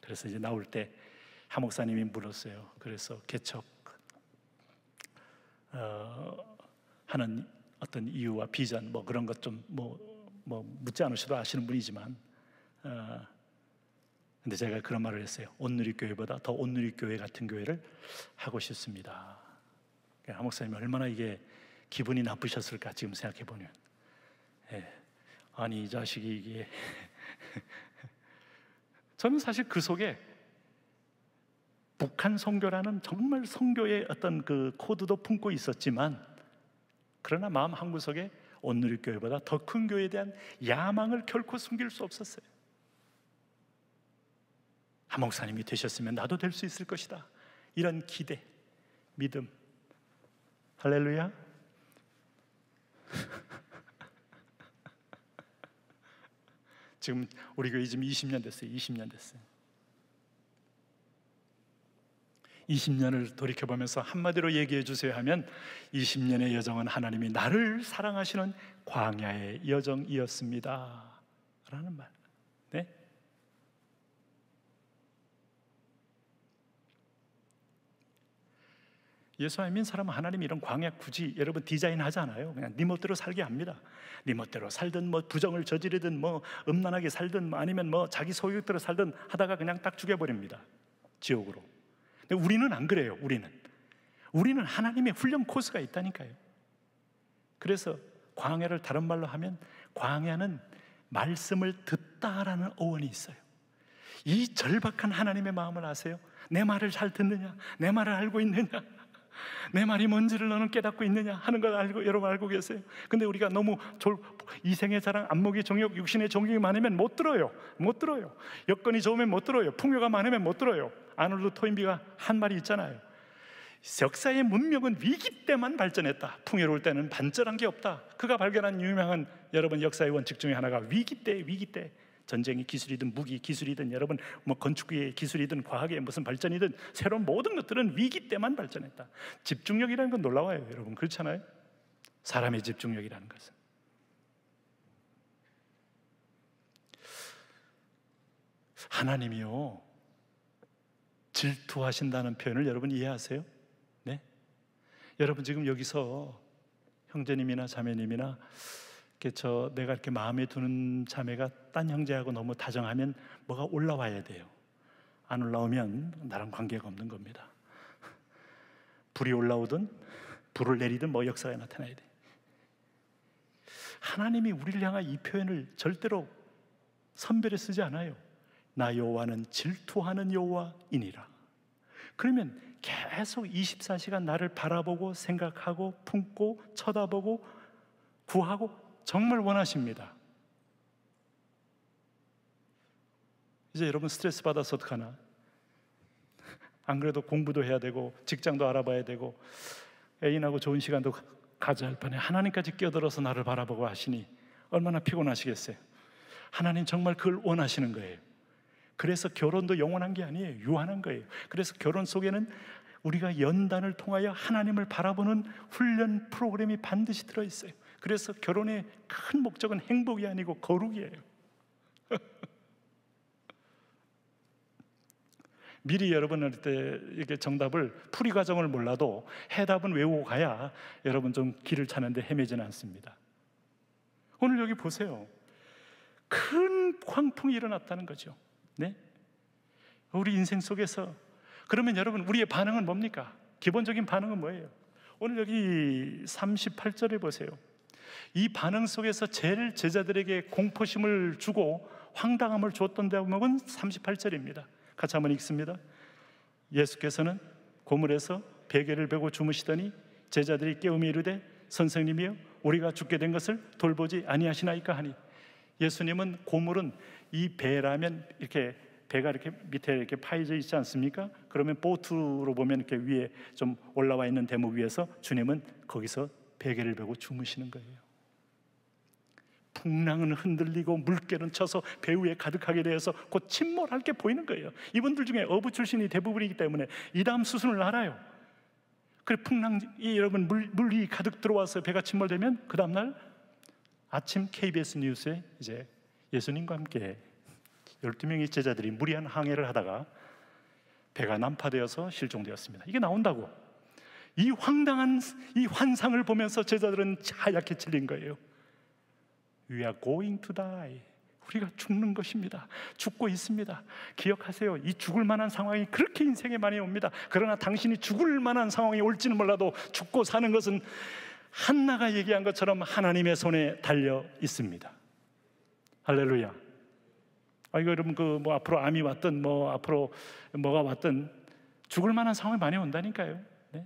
그래서 이제 나올 때 하 목사님이 물었어요. 그래서 개척 하는 어떤 이유와 비전 뭐 그런 것 좀 뭐 묻지 않으셔도 아시는 분이지만, 근데 제가 그런 말을 했어요. 온누리교회보다 더 온누리교회 같은 교회를 하고 싶습니다. 하 목사님이 얼마나 이게 기분이 나쁘셨을까 지금 생각해 보면. 아니 이 자식이 이게 저는 사실 그 속에 북한 선교라는 정말 선교의 어떤 그 코드도 품고 있었지만, 그러나 마음 한구석에 온누리교회보다 더 큰 교회에 대한 야망을 결코 숨길 수 없었어요. 하 목사님이 되셨으면 나도 될 수 있을 것이다, 이런 기대, 믿음. 할렐루야. 지금 우리 교회 지금 20년 됐어요. 20년 됐어요. 20년을 돌이켜보면서 한마디로 얘기해 주세요 하면 20년의 여정은 하나님이 나를 사랑하시는 광야의 여정이었습니다 라는 말. 네? 예수 안 믿는 사람은 하나님이 이런 광야 굳이 여러분 디자인하지 않아요. 그냥 네 멋대로 살게 합니다. 네 멋대로 살든 뭐 부정을 저지르든 뭐 음란하게 살든 뭐 아니면 뭐 자기 소유대로 살든 하다가 그냥 딱 죽여버립니다. 지옥으로. 근데 우리는 안 그래요. 우리는 하나님의 훈련 코스가 있다니까요. 그래서 광야를 다른 말로 하면 광야는 말씀을 듣다라는 어원이 있어요. 이 절박한 하나님의 마음을 아세요? 내 말을 잘 듣느냐? 내 말을 알고 있느냐? 내 말이 뭔지를 너는 깨닫고 있느냐 하는 걸 알고, 여러분 알고 계세요? 근데 우리가 너무 이생의 자랑, 안목의 정욕, 육신의 정욕이 많으면 못 들어요. 여건이 좋으면 못 들어요. 풍요가 많으면 못 들어요. 아놀드 토인비가 한 말이 있잖아요. 역사의 문명은 위기 때만 발전했다. 풍요로울 때는 반전한 게 없다. 그가 발견한 유명한 여러분 역사의 원칙 중에 하나가 위기 때 전쟁의 기술이든 무기 기술이든 여러분 뭐 건축의 기술이든 과학의 무슨 발전이든 새로운 모든 것들은 위기 때만 발전했다. 집중력이라는 건 놀라워요, 여러분. 그렇잖아요? 사람의 집중력이라는 것은. 하나님이요, 질투하신다는 표현을 여러분 이해하세요? 네? 여러분 지금 여기서 형제님이나 자매님이나 내가 이렇게 마음에 두는 자매가 딴 형제하고 너무 다정하면 뭐가 올라와야 돼요. 안 올라오면 나랑 관계가 없는 겁니다. 불이 올라오든 불을 내리든 뭐 역사가 나타나야 돼. 하나님이 우리를 향한 이 표현을 절대로 선별해 쓰지 않아요. 나 여호와는 질투하는 여호와이니라. 그러면 계속 24시간 나를 바라보고 생각하고 품고 쳐다보고 구하고 정말 원하십니다. 이제 여러분 스트레스 받아서 어떡하나? 안 그래도 공부도 해야 되고 직장도 알아봐야 되고 애인하고 좋은 시간도 가져야 할 판에 하나님까지 끼어들어서 나를 바라보고 하시니 얼마나 피곤하시겠어요? 하나님 정말 그걸 원하시는 거예요. 그래서 결혼도 영원한 게 아니에요. 유한한 거예요. 그래서 결혼 속에는 우리가 연단을 통하여 하나님을 바라보는 훈련 프로그램이 반드시 들어있어요. 그래서 결혼의 큰 목적은 행복이 아니고 거룩이에요. 미리 여러분한테 이렇게 정답을 풀이 과정을 몰라도 해답은 외우고 가야 여러분 좀 길을 찾는데 헤매지는 않습니다. 오늘 여기 보세요. 큰 광풍이 일어났다는 거죠. 네? 우리 인생 속에서. 그러면 여러분 우리의 반응은 뭡니까? 기본적인 반응은 뭐예요? 오늘 여기 38절에 보세요. 이 반응 속에서 제일 제자들에게 공포심을 주고 황당함을 주었던 대목은 38절입니다. 같이 한번 읽습니다. 예수께서는 고물에서 베개를 베고 주무시더니 제자들이 깨우며 이르되 선생님이여 우리가 죽게 된 것을 돌보지 아니하시나이까 하니. 예수님은 고물은 이 배라면 이렇게 배가 이렇게 밑에 이렇게 파여져 있지 않습니까? 그러면 보트로 보면 이렇게 위에 좀 올라와 있는 대목 위에서 주님은 거기서 베개를 베고 주무시는 거예요. 풍랑은 흔들리고 물결은 쳐서 배 위에 가득하게 되어서 곧 침몰할 게 보이는 거예요. 이분들 중에 어부 출신이 대부분이기 때문에 이 다음 수순을 알아요. 그래 풍랑이 여러분 물이 가득 들어와서 배가 침몰되면 그 다음날 아침 KBS 뉴스에 이제 예수님과 함께 12명의 제자들이 무리한 항해를 하다가 배가 난파되어서 실종되었습니다. 이게 나온다고. 이 황당한 이 환상을 보면서 제자들은 하얗게 질린 거예요. We are going to die. 우리가 죽는 것입니다. 죽고 있습니다. 기억하세요. 이 죽을 만한 상황이 그렇게 인생에 많이 옵니다. 그러나 당신이 죽을 만한 상황이 올지는 몰라도 죽고 사는 것은 한나가 얘기한 것처럼 하나님의 손에 달려 있습니다. 할렐루야. 이거 여러분 뭐 앞으로 암이 왔든 뭐 앞으로 뭐가 왔든 죽을 만한 상황이 많이 온다니까요. 네?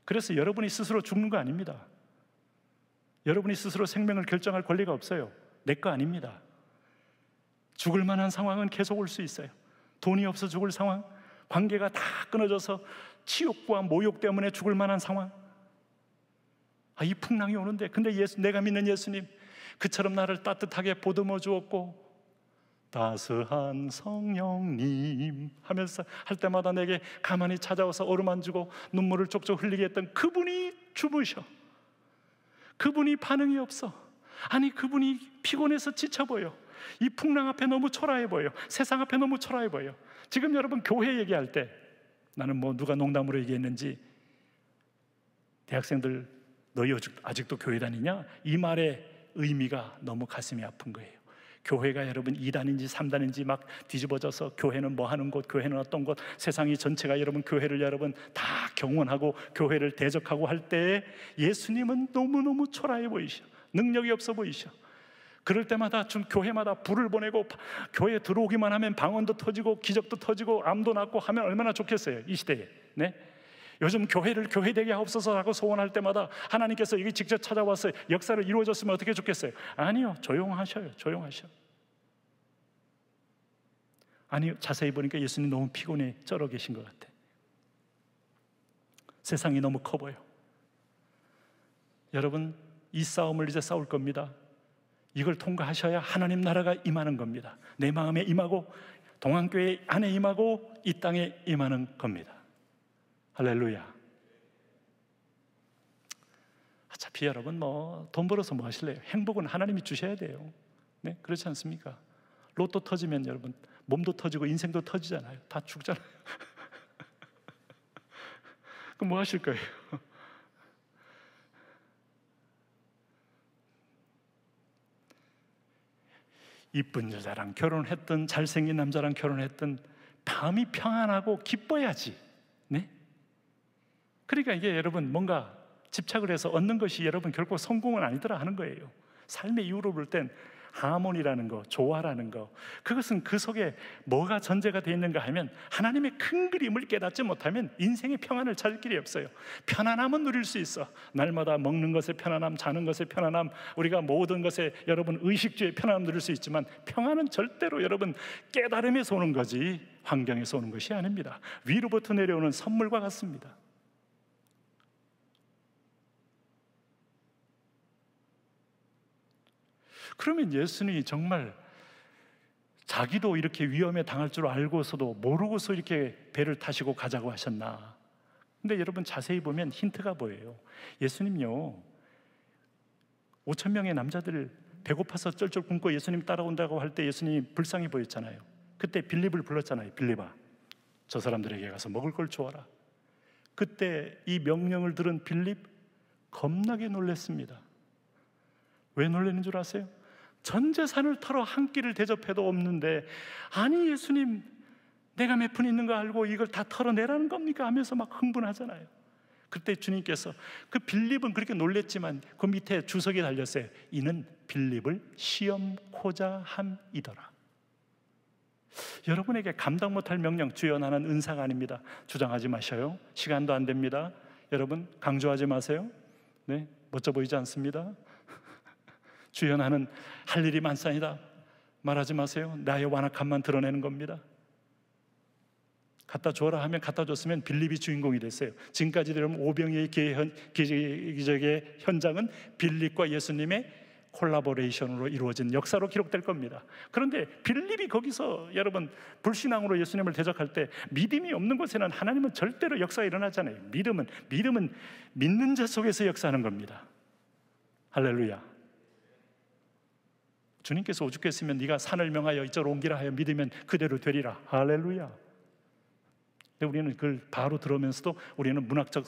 그래서 여러분이 스스로 죽는 거 아닙니다. 여러분이 스스로 생명을 결정할 권리가 없어요. 내 거 아닙니다. 죽을 만한 상황은 계속 올 수 있어요. 돈이 없어 죽을 상황, 관계가 다 끊어져서 치욕과 모욕 때문에 죽을 만한 상황. 이 풍랑이 오는데, 근데 내가 믿는 예수님 그처럼 나를 따뜻하게 보듬어 주었고 따스한 성령님 하면서 할 때마다 내게 가만히 찾아와서 어루만지고 눈물을 쪽쪽 흘리게 했던 그분이 주무셔. 그분이 반응이 없어. 아니, 그분이 피곤해서 지쳐 보여. 이 풍랑 앞에 너무 초라해 보여. 세상 앞에 너무 초라해 보여. 지금 여러분 교회 얘기할 때, 나는 뭐 누가 농담으로 얘기했는지, 대학생들 너희 아직도 교회 다니냐? 이 말의 의미가 너무 가슴이 아픈 거예요. 교회가 여러분 2단인지 3단인지 막 뒤집어져서 교회는 뭐 하는 곳, 교회는 어떤 곳, 세상이 전체가 여러분 교회를 여러분 다 경원하고 교회를 대적하고 할 때 예수님은 너무너무 초라해 보이셔. 능력이 없어 보이셔. 그럴 때마다 좀 교회마다 불을 보내고 교회에 들어오기만 하면 방언도 터지고 기적도 터지고 암도 낫고 하면 얼마나 좋겠어요, 이 시대에. 네? 요즘 교회를 교회되게 하옵소서 하고 소원할 때마다 하나님께서 여기 직접 찾아와서 역사를 이루어졌으면 어떻게 좋겠어요? 아니요, 조용하셔요. 조용하셔. 아니요, 자세히 보니까 예수님 너무 피곤해 쩔어 계신 것 같아. 세상이 너무 커 보여. 여러분, 이 싸움을 이제 싸울 겁니다. 이걸 통과하셔야 하나님 나라가 임하는 겁니다. 내 마음에 임하고 동안교회 안에 임하고 이 땅에 임하는 겁니다. 할렐루야. 어차피 여러분 뭐 돈 벌어서 뭐 하실래요? 행복은 하나님이 주셔야 돼요. 네? 그렇지 않습니까? 로또 터지면 여러분 몸도 터지고 인생도 터지잖아요. 다 죽잖아요. 그럼 뭐 하실 거예요? 이쁜 여자랑 결혼했든 잘생긴 남자랑 결혼했든 마음이 평안하고 기뻐야지. 네? 그러니까 이게 여러분 뭔가 집착을 해서 얻는 것이 여러분 결코 성공은 아니더라 하는 거예요. 삶의 이유로 볼 땐 하모니라는 거, 조화라는 거, 그것은 그 속에 뭐가 전제가 되어 있는가 하면 하나님의 큰 그림을 깨닫지 못하면 인생의 평안을 찾을 길이 없어요. 편안함은 누릴 수 있어. 날마다 먹는 것의 편안함, 자는 것의 편안함, 우리가 모든 것에 여러분 의식주의 편안함 누릴 수 있지만 평안은 절대로 여러분 깨달음에서 오는 거지 환경에서 오는 것이 아닙니다. 위로부터 내려오는 선물과 같습니다. 그러면 예수님이 정말 자기도 이렇게 위험에 당할 줄 알고서도 모르고서 이렇게 배를 타시고 가자고 하셨나? 근데 여러분 자세히 보면 힌트가 보여요. 예수님요 5,000명의 남자들 배고파서 쩔쩔 굶고 예수님 따라온다고 할 때 예수님이 불쌍히 보였잖아요. 그때 빌립을 불렀잖아요. 빌립아, 저 사람들에게 가서 먹을 걸 주어라. 그때 이 명령을 들은 빌립 겁나게 놀랐습니다. 왜 놀라는 줄 아세요? 전 재산을 털어 한 끼를 대접해도 없는데, 아니 예수님 내가 몇 푼 있는 거 알고 이걸 다 털어내라는 겁니까? 하면서 막 흥분하잖아요. 그때 주님께서 그 빌립은 그렇게 놀랬지만 그 밑에 주석이 달렸어요. 이는 빌립을 시험코자 함이더라. 여러분에게 감당 못할 명령, 주여 나는 은사가 아닙니다. 주장하지 마셔요. 시간도 안 됩니다. 여러분 강조하지 마세요. 네, 멋져 보이지 않습니다. 주여 나는 할 일이 많사니다. 말하지 마세요. 나의 완악함만 드러내는 겁니다. 갖다 줘라 하면 갖다 줬으면 빌립이 주인공이 됐어요. 지금까지 여러분 오병이의 기적의 현장은 빌립과 예수님의 콜라보레이션으로 이루어진 역사로 기록될 겁니다. 그런데 빌립이 거기서 여러분 불신앙으로 예수님을 대적할 때 믿음이 없는 곳에는 하나님은 절대로 역사가 일어나잖아요. 믿음은 믿는 자 속에서 역사하는 겁니다. 할렐루야. 주님께서 오죽했으면 네가 산을 명하여 이쪽으로 옮기라 하여 믿으면 그대로 되리라. 할렐루야. 근데 우리는 그걸 바로 들으면서도 우리는 문학적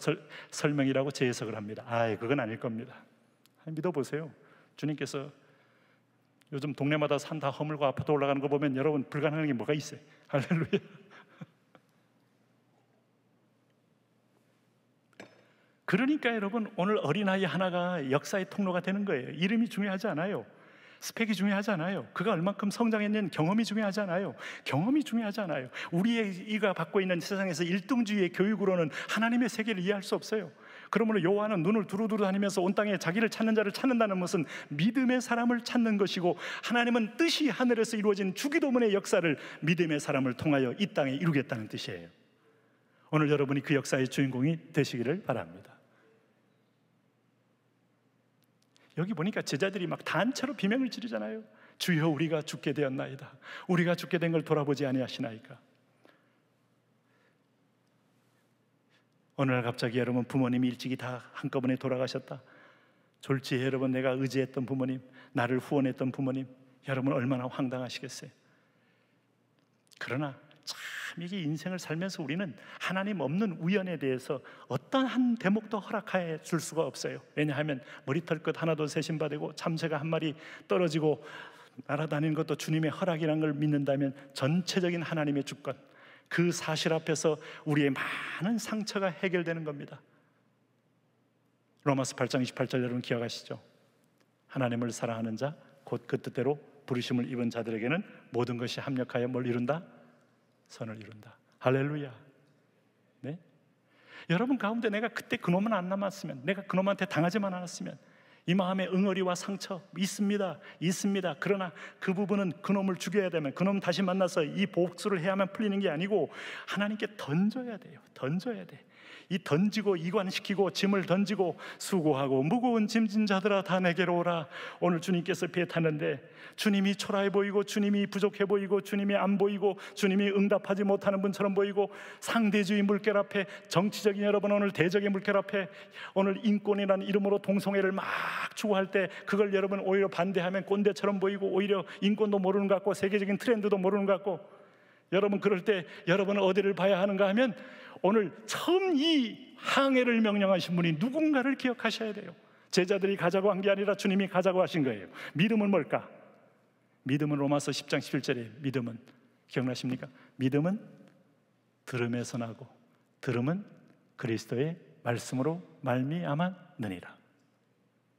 설명이라고 재해석을 합니다. 그건 아닐 겁니다. 믿어보세요. 주님께서 요즘 동네마다 산 다 허물고 아파트 올라가는 거 보면 여러분 불가능한 게 뭐가 있어요? 할렐루야. 그러니까 여러분 오늘 어린아이 하나가 역사의 통로가 되는 거예요. 이름이 중요하지 않아요. 스펙이 중요하지 않아요. 그가 얼만큼 성장했는 경험이 중요하지 않아요. 경험이 중요하지 않아요. 우리의 이가 받고 있는 세상에서 1등주의의 교육으로는 하나님의 세계를 이해할 수 없어요. 그러므로 요한은 눈을 두루두루 다니면서 온 땅에 자기를 찾는 자를 찾는다는 것은 믿음의 사람을 찾는 것이고, 하나님은 뜻이 하늘에서 이루어진 주기도문의 역사를 믿음의 사람을 통하여 이 땅에 이루겠다는 뜻이에요. 오늘 여러분이 그 역사의 주인공이 되시기를 바랍니다. 여기 보니까 제자들이 막 단체로 비명을 지르잖아요. 주여 우리가 죽게 되었나이다. 우리가 죽게 된 걸 돌아보지 아니하시나이까. 어느 날 갑자기 여러분 부모님이 일찍이 다 한꺼번에 돌아가셨다. 졸지에 여러분 내가 의지했던 부모님, 나를 후원했던 부모님, 여러분 얼마나 황당하시겠어요. 그러나 참 이게 인생을 살면서 우리는 하나님 없는 우연에 대해서 어떤 한 대목도 허락해 줄 수가 없어요. 왜냐하면 머리털 끝 하나도 세신바되고 참새가 한 마리 떨어지고 날아다니는 것도 주님의 허락이라는 걸 믿는다면 전체적인 하나님의 주권, 그 사실 앞에서 우리의 많은 상처가 해결되는 겁니다. 로마서 8장 28절 여러분 기억하시죠? 하나님을 사랑하는 자 곧 그 뜻대로 부르심을 입은 자들에게는 모든 것이 합력하여 뭘 이룬다? 선을 이룬다. 할렐루야. 네? 여러분 가운데 내가 그때 그놈은 안 남았으면, 내가 그놈한테 당하지만 않았으면, 이 마음의 응어리와 상처 있습니다. 그러나 그 부분은 그놈을 죽여야 되면, 그놈 다시 만나서 이 복수를 해야만 풀리는 게 아니고 하나님께 던져야 돼요. 던져야 돼. 이 던지고 이관시키고 짐을 던지고, 수고하고 무거운 짐진 자들아 다 내게로 오라. 오늘 주님께서 배 탔는데 주님이 초라해 보이고, 주님이 부족해 보이고, 주님이 안 보이고, 주님이 응답하지 못하는 분처럼 보이고, 상대주의 물결 앞에, 정치적인 여러분 오늘 대적의 물결 앞에 오늘 인권이라는 이름으로 동성애를 막 추구할 때 그걸 여러분 오히려 반대하면 꼰대처럼 보이고, 오히려 인권도 모르는 것 같고 세계적인 트렌드도 모르는 것 같고, 여러분 그럴 때 여러분은 어디를 봐야 하는가 하면 오늘 처음 이 항해를 명령하신 분이 누군가를 기억하셔야 돼요. 제자들이 가자고 한 게 아니라 주님이 가자고 하신 거예요. 믿음은 뭘까? 믿음은 로마서 10장 11절에 믿음은 기억나십니까? 믿음은 들음에서 나고, 들음은 그리스도의 말씀으로 말미암았느니라.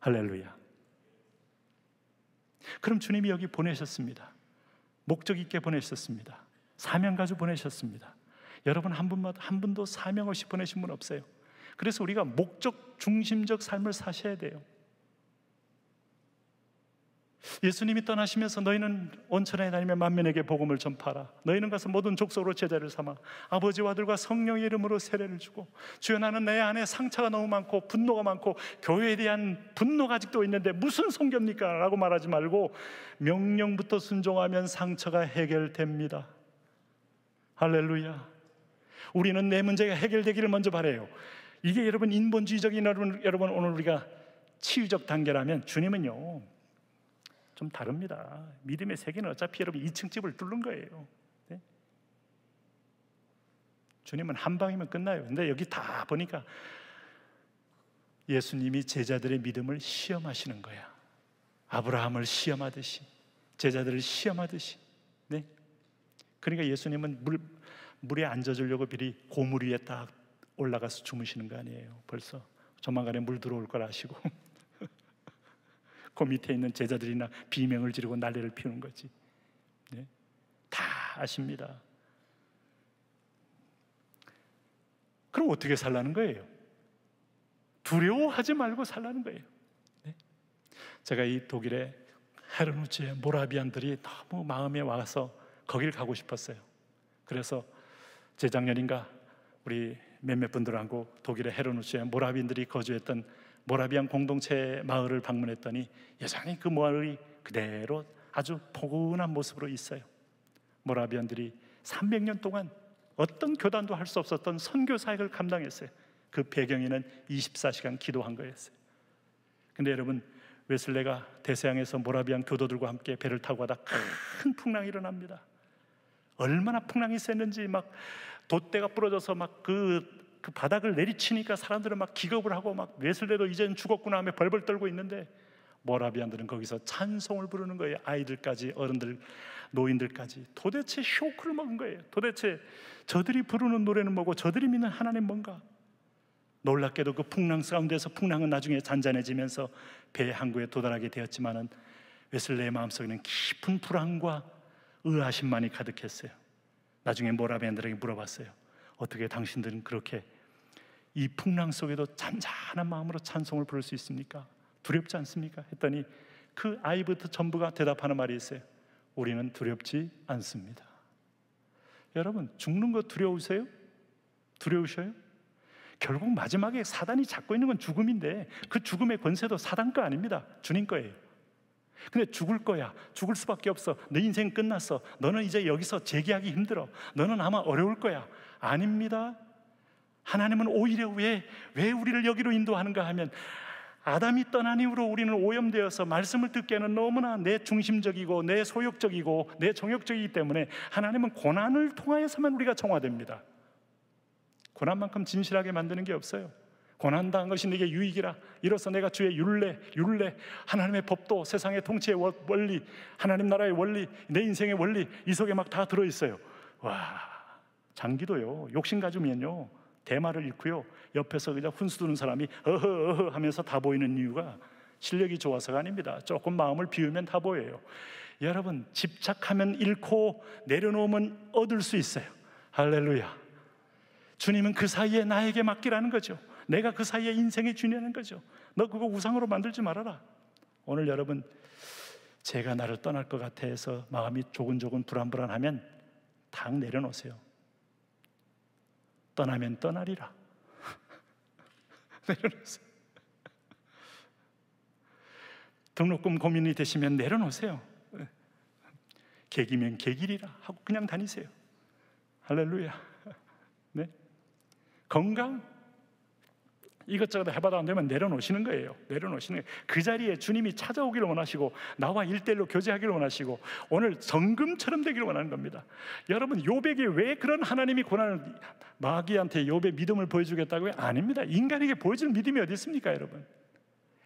할렐루야. 그럼 주님이 여기 보내셨습니다. 목적 있게 보내셨습니다. 사명 가지고 보내셨습니다. 여러분 한 분도 사명 없이 보내신 분 없어요. 그래서 우리가 목적 중심적 삶을 사셔야 돼요. 예수님이 떠나시면서 너희는 온천에 다니며 만민에게 복음을 전파하라. 너희는 가서 모든 족속으로 제자를 삼아 아버지와 아들과 성령의 이름으로 세례를 주고. 주여 나는 내 안에 상처가 너무 많고 분노가 많고 교회에 대한 분노가 아직도 있는데 무슨 성경입니까? 라고 말하지 말고 명령부터 순종하면 상처가 해결됩니다. 할렐루야. 우리는 내 문제가 해결되기를 먼저 바라요. 이게 여러분 인본주의적인 여러분 오늘 우리가 치유적 단계라면, 주님은요 좀 다릅니다. 믿음의 세계는 어차피 여러분 2층 집을 뚫는 거예요. 네? 주님은 한 방이면 끝나요. 근데 여기 다 보니까 예수님이 제자들의 믿음을 시험하시는 거야. 아브라함을 시험하듯이, 제자들을 시험하듯이. 네? 그러니까 예수님은 물에 앉아주려고 미리 고물 위에 딱 올라가서 주무시는 거 아니에요. 벌써 조만간에 물 들어올 걸 아시고 그 밑에 있는 제자들이나 비명을 지르고 난리를 피우는 거지. 네? 다 아십니다. 그럼 어떻게 살라는 거예요? 두려워하지 말고 살라는 거예요. 네? 제가 이 독일의 헤르누츠의 모라비안들이 너무 마음에 와서 거길 가고 싶었어요. 그래서 재작년인가 우리 몇몇 분들하고 독일의 헤르누츠의 모라비안들이 거주했던 모라비안 공동체 마을을 방문했더니 여전히 그 마을이 그대로 아주 포근한 모습으로 있어요. 모라비안들이 300년 동안 어떤 교단도 할 수 없었던 선교 사역을 감당했어요. 그 배경에는 24시간 기도한 거였어요. 근데 여러분, 웨슬레가 대서양에서 모라비안 교도들과 함께 배를 타고 가다 큰 풍랑이 일어납니다. 얼마나 풍랑이 셌는지 막 돛대가 부러져서 막 그 바닥을 내리치니까 사람들은 막 기겁을 하고 막 웨슬레도 이제는 죽었구나 하며 벌벌 떨고 있는데 모라비안들은 거기서 찬송을 부르는 거예요. 아이들까지, 어른들, 노인들까지. 도대체 쇼크를 먹은 거예요. 도대체 저들이 부르는 노래는 뭐고 저들이 믿는 하나님 뭔가. 놀랍게도 그 풍랑 가운데서 풍랑은 나중에 잔잔해지면서 배 항구에 도달하게 되었지만은 웨슬레의 마음속에는 깊은 불안과 의아심만이 가득했어요. 나중에 모라비안들에게 물어봤어요. 어떻게 당신들은 그렇게 이 풍랑 속에도 잔잔한 마음으로 찬송을 부를 수 있습니까? 두렵지 않습니까? 했더니 그 아이부터 전부가 대답하는 말이 있어요. 우리는 두렵지 않습니다. 여러분, 죽는 거 두려우세요? 두려우셔요? 결국 마지막에 사단이 잡고 있는 건 죽음인데 그 죽음의 권세도 사단 거 아닙니다. 주님 거예요. 근데 죽을 거야, 죽을 수밖에 없어, 너 인생 끝났어, 너는 이제 여기서 재기하기 힘들어, 너는 아마 어려울 거야. 아닙니다. 하나님은 오히려 왜 우리를 여기로 인도하는가 하면 아담이 떠난 이후로 우리는 오염되어서 말씀을 듣기에는 너무나 내 중심적이고 내 소욕적이고 내 정욕적이기 때문에 하나님은 고난을 통하여서만 우리가 정화됩니다. 고난만큼 진실하게 만드는 게 없어요. 고난당한 것이 내게 유익이라. 이로써 내가 주의 율례, 하나님의 법도, 세상의 통치의 원리, 하나님 나라의 원리, 내 인생의 원리, 이 속에 막 다 들어있어요. 와, 장기도요, 욕심 가지면요 대마를 잃고요, 옆에서 그냥 훈수 두는 사람이 어허 하면서 다 보이는 이유가 실력이 좋아서가 아닙니다. 조금 마음을 비우면 다 보여요. 여러분, 집착하면 잃고 내려놓으면 얻을 수 있어요. 할렐루야. 주님은 그 사이에 나에게 맡기라는 거죠. 내가 그 사이에 인생의 주인이라는 거죠. 너 그거 우상으로 만들지 말아라. 오늘 여러분, 제가 나를 떠날 것 같아 해서 마음이 조근조근 불안불안하면 탁 내려놓으세요. 떠나면 떠나리라. 내려놓으세요. 등록금 고민이 되시면 내려놓으세요. 객이면 객이리라 하고 그냥 다니세요. 할렐루야. 네? 건강 이것저것 해봐도 안 되면 내려놓으시는 거예요. 내려놓으시는 거예요. 그 자리에 주님이 찾아오기를 원하시고 나와 일대일로 교제하기를 원하시고 오늘 정금처럼 되기를 원하는 겁니다. 여러분, 욥에게 왜 그런 하나님이 고난을, 마귀한테 욥의 믿음을 보여주겠다고요? 아닙니다. 인간에게 보여줄 믿음이 어디 있습니까, 여러분?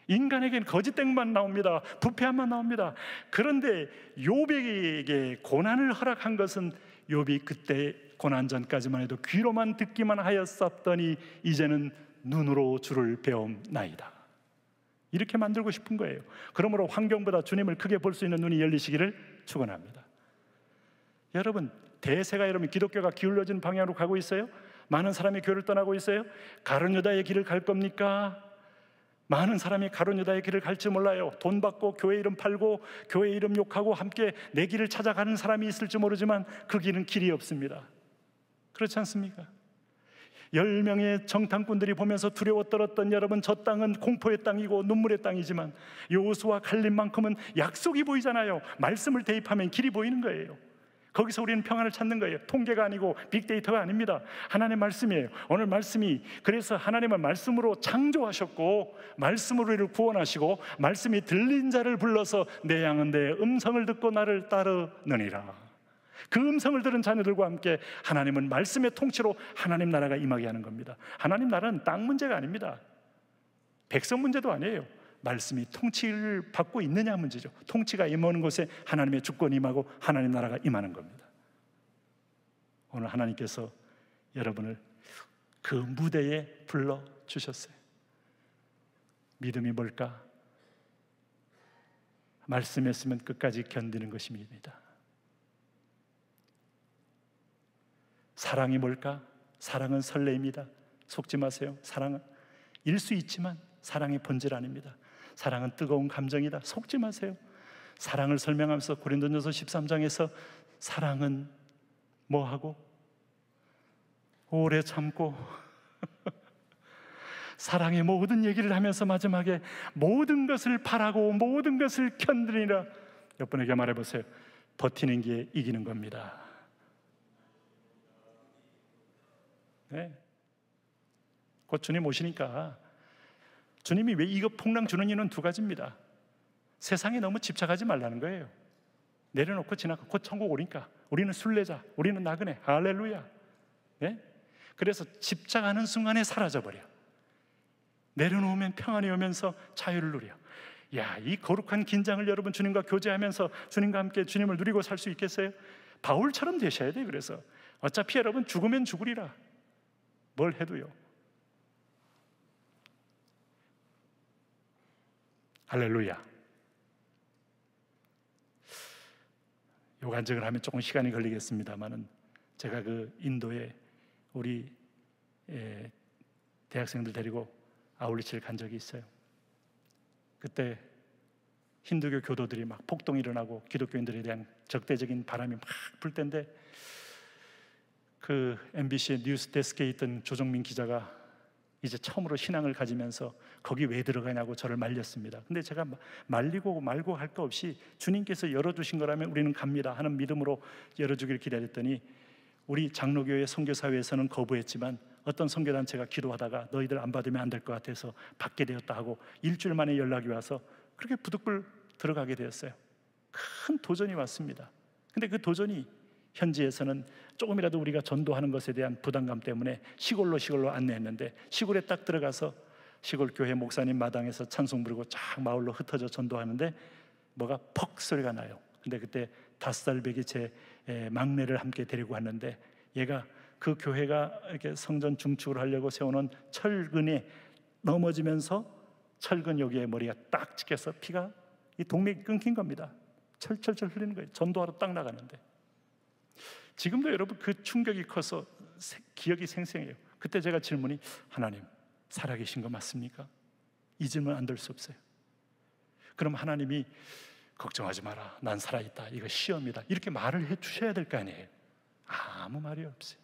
인간에게는 거짓된 것만 나옵니다. 부패함만 나옵니다. 그런데 욥에게 고난을 허락한 것은 욥이 그때 고난 전까지만 해도 귀로만 듣기만 하였었더니 이제는 눈으로 주를 배움나이다. 이렇게 만들고 싶은 거예요. 그러므로 환경보다 주님을 크게 볼 수 있는 눈이 열리시기를 축원합니다. 여러분, 대세가 여러분 기독교가 기울어진 방향으로 가고 있어요? 많은 사람이 교회를 떠나고 있어요? 가룟 유다의 길을 갈 겁니까? 많은 사람이 가룟 유다의 길을 갈지 몰라요. 돈 받고 교회 이름 팔고 교회 이름 욕하고 함께 내 길을 찾아가는 사람이 있을지 모르지만 그 길은 길이 없습니다. 그렇지 않습니까? 10명의 정탐꾼들이 보면서 두려워 떨었던 여러분, 저 땅은 공포의 땅이고 눈물의 땅이지만 여호수아 갈림만큼은 약속이 보이잖아요. 말씀을 대입하면 길이 보이는 거예요. 거기서 우리는 평안을 찾는 거예요. 통계가 아니고 빅데이터가 아닙니다. 하나님의 말씀이에요. 오늘 말씀이, 그래서 하나님은 말씀으로 창조하셨고 말씀으로 우리를 구원하시고 말씀이 들린 자를 불러서 내 양은 내 음성을 듣고 나를 따르느니라. 그 음성을 들은 자녀들과 함께 하나님은 말씀의 통치로 하나님 나라가 임하게 하는 겁니다. 하나님 나라는 땅 문제가 아닙니다. 백성 문제도 아니에요. 말씀이 통치를 받고 있느냐 문제죠. 통치가 임하는 곳에 하나님의 주권이 임하고 하나님 나라가 임하는 겁니다. 오늘 하나님께서 여러분을 그 무대에 불러주셨어요. 믿음이 뭘까? 말씀했으면 끝까지 견디는 것입니다. 사랑이 뭘까? 사랑은 설레입니다. 속지 마세요. 사랑은 일 수 있지만 사랑의 본질 아닙니다. 사랑은 뜨거운 감정이다. 속지 마세요. 사랑을 설명하면서 고린도전서 13장에서 사랑은 뭐하고? 오래 참고 사랑의 모든 얘기를 하면서 마지막에 모든 것을 바라고 모든 것을 견디리라. 옆분에게 말해보세요. 버티는 게 이기는 겁니다. 네. 곧 주님 오시니까 주님이 왜 이거 풍랑 주는 이유는 두 가지입니다. 세상에 너무 집착하지 말라는 거예요. 내려놓고 지나가. 곧 천국 오니까 우리는 순례자, 우리는 나그네. 할렐루야. 네? 그래서 집착하는 순간에 사라져버려. 내려놓으면 평안이 오면서 자유를 누려. 야, 이 거룩한 긴장을 여러분 주님과 교제하면서 주님과 함께 주님을 누리고 살 수 있겠어요? 바울처럼 되셔야 돼요. 그래서 어차피 여러분 죽으면 죽으리라. 뭘 해도요. 할렐루야. 요 간증을 하면 조금 시간이 걸리겠습니다만은 제가 그 인도에 우리 대학생들 데리고 아울리치를 간 적이 있어요. 그때 힌두교 교도들이 막 폭동이 일어나고 기독교인들에 대한 적대적인 바람이 막 불 때인데 그 MBC의 뉴스 데스크에 있던 조정민 기자가 이제 처음으로 신앙을 가지면서 거기 왜 들어가냐고 저를 말렸습니다. 근데 제가 말리고 말고 할 거 없이 주님께서 열어주신 거라면 우리는 갑니다 하는 믿음으로 열어주기를 기다렸더니 우리 장로교회 선교사회에서는 거부했지만 어떤 선교단체가 기도하다가 너희들 안 받으면 안 될 것 같아서 받게 되었다 하고 일주일 만에 연락이 와서 그렇게 부득불 들어가게 되었어요. 큰 도전이 왔습니다. 근데 그 도전이 현지에서는 조금이라도 우리가 전도하는 것에 대한 부담감 때문에 시골로 안내했는데 시골에 딱 들어가서 시골 교회 목사님 마당에서 찬송 부르고 쫙 마을로 흩어져 전도하는데 뭐가 퍽 소리가 나요. 근데 그때 5살 배기 제 막내를 함께 데리고 왔는데 얘가 그 교회가 이렇게 성전 중축을 하려고 세워놓은 철근에 넘어지면서 철근 여기에 머리가 딱 찍혀서 피가 이 동맥이 끊긴 겁니다. 철철철 흘리는 거예요. 전도하러 딱 나가는데 지금도 여러분 그 충격이 커서 기억이 생생해요. 그때 제가 질문이 하나님 살아계신 거 맞습니까? 이 질문 안 들 수 없어요. 그럼 하나님이 걱정하지 마라 난 살아있다 이거 시험이다 이렇게 말을 해주셔야 될 거 아니에요. 아무 말이 없어요.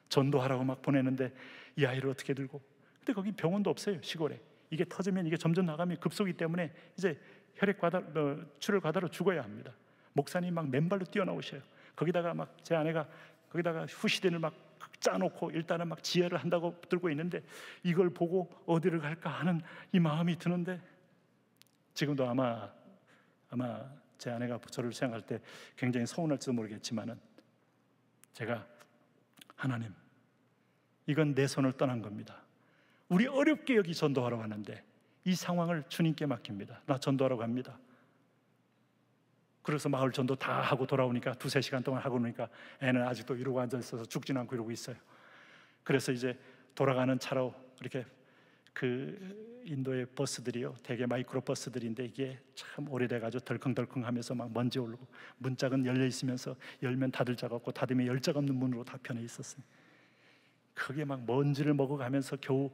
전도하라고 막 보내는데 이 아이를 어떻게 들고 근데 거기 병원도 없어요. 시골에 이게 터지면 이게 점점 나가면 급속이기 때문에 이제 출혈 과다로 죽어야 합니다. 목사님 막 맨발로 뛰어나오셔요. 거기다가 막 제 아내가 거기다가 후시딘을 막 짜놓고 일단은 막 지혈을 한다고 들고 있는데 이걸 보고 어디를 갈까 하는 이 마음이 드는데 지금도 아마 제 아내가 저를 생각할 때 굉장히 서운할지도 모르겠지만은 제가 하나님 이건 내 손을 떠난 겁니다. 우리 어렵게 여기 전도하러 왔는데 이 상황을 주님께 맡깁니다. 나 전도하러 갑니다. 그래서 마을 전도 다 하고 돌아오니까 2-3시간 동안 하고 오니까 애는 아직도 이러고 앉아있어서 죽진 않고 이러고 있어요. 그래서 이제 돌아가는 차로 이렇게 그 인도의 버스들이요 되게 마이크로 버스들인데 이게 참 오래돼가지고 덜컹덜컹하면서 막 먼지 오르고 문짝은 열려있으면서 열면 닫을 자가 없고 닫으면 열 자가 없는 문으로 다 편해 있었어요. 그게 막 먼지를 먹어가면서 겨우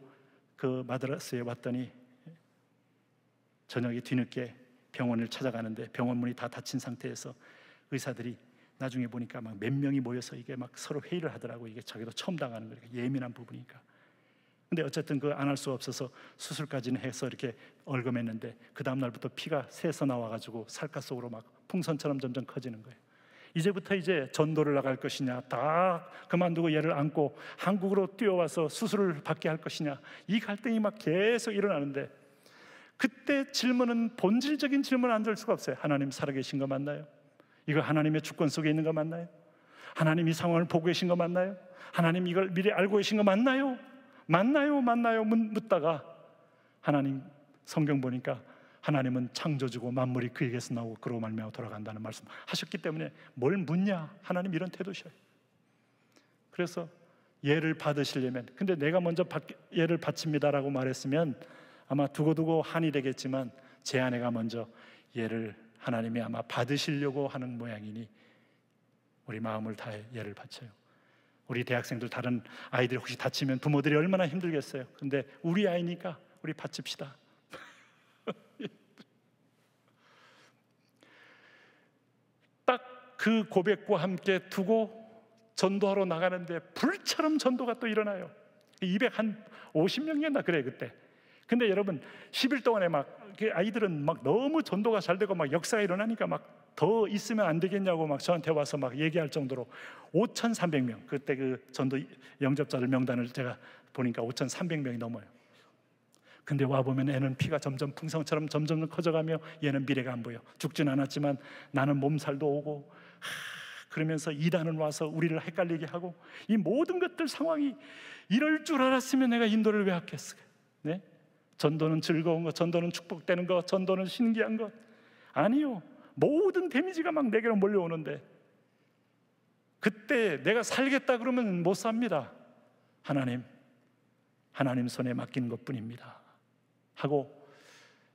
그 마드라스에 왔더니 저녁에 뒤늦게 병원을 찾아가는데 병원 문이 다 닫힌 상태에서 의사들이 나중에 보니까 막 몇 명이 모여서 이게 막 서로 회의를 하더라고. 이게 자기도 처음 당하는 거니까 예민한 부분이니까. 근데 어쨌든 그 안 할 수 없어서 수술까지는 해서 이렇게 얼금했는데 그 다음 날부터 피가 새서 나와가지고 살갗 속으로 막 풍선처럼 점점 커지는 거예요. 이제부터 이제 전도를 나갈 것이냐 다 그만두고 얘를 안고 한국으로 뛰어와서 수술을 받게 할 것이냐 이 갈등이 막 계속 일어나는데 그때 질문은 본질적인 질문 안 될 수가 없어요. 하나님 살아계신 거 맞나요? 이거 하나님의 주권 속에 있는 거 맞나요? 하나님 이 상황을 보고 계신 거 맞나요? 하나님 이걸 미리 알고 계신 거 맞나요? 맞나요? 묻다가 하나님 성경 보니까 하나님은 창조주고 만물이 그에게서 나오고 그로 말미암아 돌아간다는 말씀 하셨기 때문에 뭘 묻냐? 하나님 이런 태도셔요. 그래서 예를 받으시려면 근데 내가 먼저 예를 바칩니다라고 말했으면 아마 두고두고 한이 되겠지만 제 아내가 먼저 예를 하나님이 아마 받으시려고 하는 모양이니 우리 마음을 다해 예를 바쳐요. 우리 대학생들 다른 아이들이 혹시 다치면 부모들이 얼마나 힘들겠어요. 근데 우리 아이니까 우리 바칩시다. 딱 그 고백과 함께 두고 전도하러 나가는데 불처럼 전도가 또 일어나요. 50명이었나 그래 그때. 근데 여러분 10일 동안에 막 아이들은 막 너무 전도가 잘 되고 막 역사가 일어나니까 막 더 있으면 안 되겠냐고 막 저한테 와서 막 얘기할 정도로 5,300명, 그때 그 전도 영접자들 명단을 제가 보니까 5,300명이 넘어요. 근데 와보면 애는 피가 점점 풍성처럼 점점 커져가며 얘는 미래가 안 보여. 죽진 않았지만 나는 몸살도 오고, 그러면서 이단은 와서 우리를 헷갈리게 하고, 이 모든 것들 상황이 이럴 줄 알았으면 내가 인도를 왜 했겠어요? 네? 전도는 즐거운 것, 전도는 축복되는 것, 전도는 신기한 것. 아니요, 모든 데미지가 막 내게로 몰려오는데 그때 내가 살겠다 그러면 못 삽니다. 하나님 손에 맡기는 것뿐입니다 하고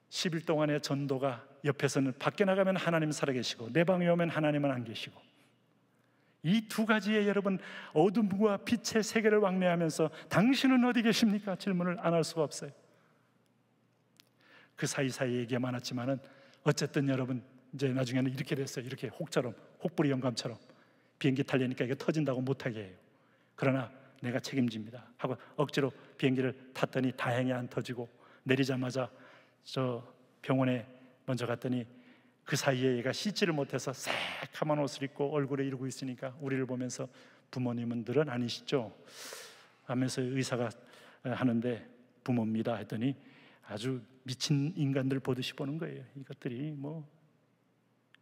10일 동안의 전도가, 옆에서는 밖에 나가면 하나님 살아계시고 내 방에 오면 하나님은 안 계시고, 이 두 가지의 여러분 어둠과 빛의 세계를 왕래하면서 당신은 어디 계십니까? 질문을 안 할 수가 없어요. 그 사이사이 얘기가 많았지만은 어쨌든 여러분 이제 나중에는 이렇게 됐어요. 이렇게 혹처럼, 혹부리 영감처럼 비행기 타려니까 이게 터진다고 못하게 해요. 그러나 내가 책임집니다 하고 억지로 비행기를 탔더니 다행히 안 터지고, 내리자마자 저 병원에 먼저 갔더니 그 사이에 얘가 씻지를 못해서 새카만 옷을 입고 얼굴에 이러고 있으니까 우리를 보면서 부모님들은 아니시죠? 하면서 의사가 하는데 부모입니다 했더니 아주 미친 인간들 보듯이 보는 거예요. 이것들이 뭐.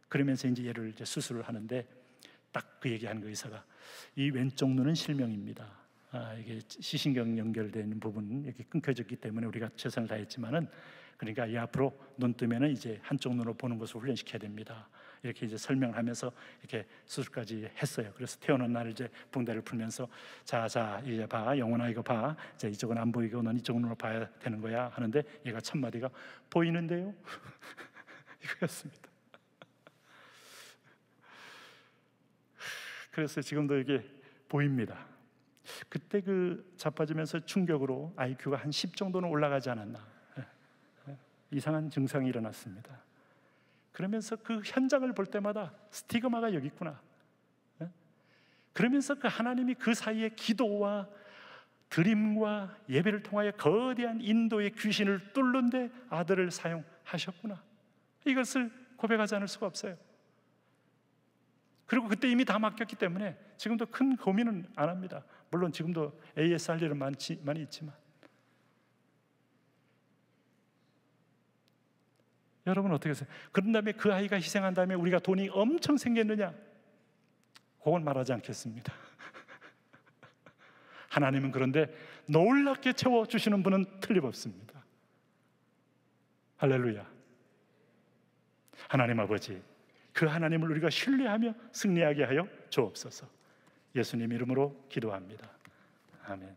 그러면서 이제 얘를 이제 수술을 하는데 딱 그 얘기하는 거, 의사가 이 왼쪽 눈은 실명입니다. 이게 시신경 연결되는 부분 이렇게 끊겨졌기 때문에 우리가 최선을 다했지만은, 그러니까 이 앞으로 눈 뜨면은 이제 한쪽 눈으로 보는 것을 훈련시켜야 됩니다. 이렇게 이제 설명을 하면서 이렇게 수술까지 했어요. 그래서 태어난 날 이제 붕대를 풀면서 자 이제 봐, 영혼아 이거 봐, 자 이쪽은 안 보이고 넌 이쪽 눈으로 봐야 되는 거야 하는데 얘가 첫 마디가 보이는데요 이거였습니다. 그래서 지금도 이게 보입니다. 그때 그 자빠지면서 충격으로 IQ가 한 10 정도는 올라가지 않았나, 이상한 증상이 일어났습니다. 그러면서 그 현장을 볼 때마다 스티그마가 여기 있구나. 그러면서 그 하나님이 그 사이에 기도와 드림과 예배를 통하여 거대한 인도의 귀신을 뚫는 데 아들을 사용하셨구나. 이것을 고백하지 않을 수가 없어요. 그리고 그때 이미 다 맡겼기 때문에 지금도 큰 고민은 안 합니다. 물론 지금도 AS 할 일은 많이 있지만, 여러분 어떻게 하세요? 그런 다음에 그 아이가 희생한 다음에 우리가 돈이 엄청 생겼느냐? 그건 말하지 않겠습니다. 하나님은 그런데 놀랍게 채워주시는 분은 틀림없습니다. 할렐루야. 하나님 아버지, 그 하나님을 우리가 신뢰하며 승리하게 하여 주옵소서. 예수님 이름으로 기도합니다. 아멘.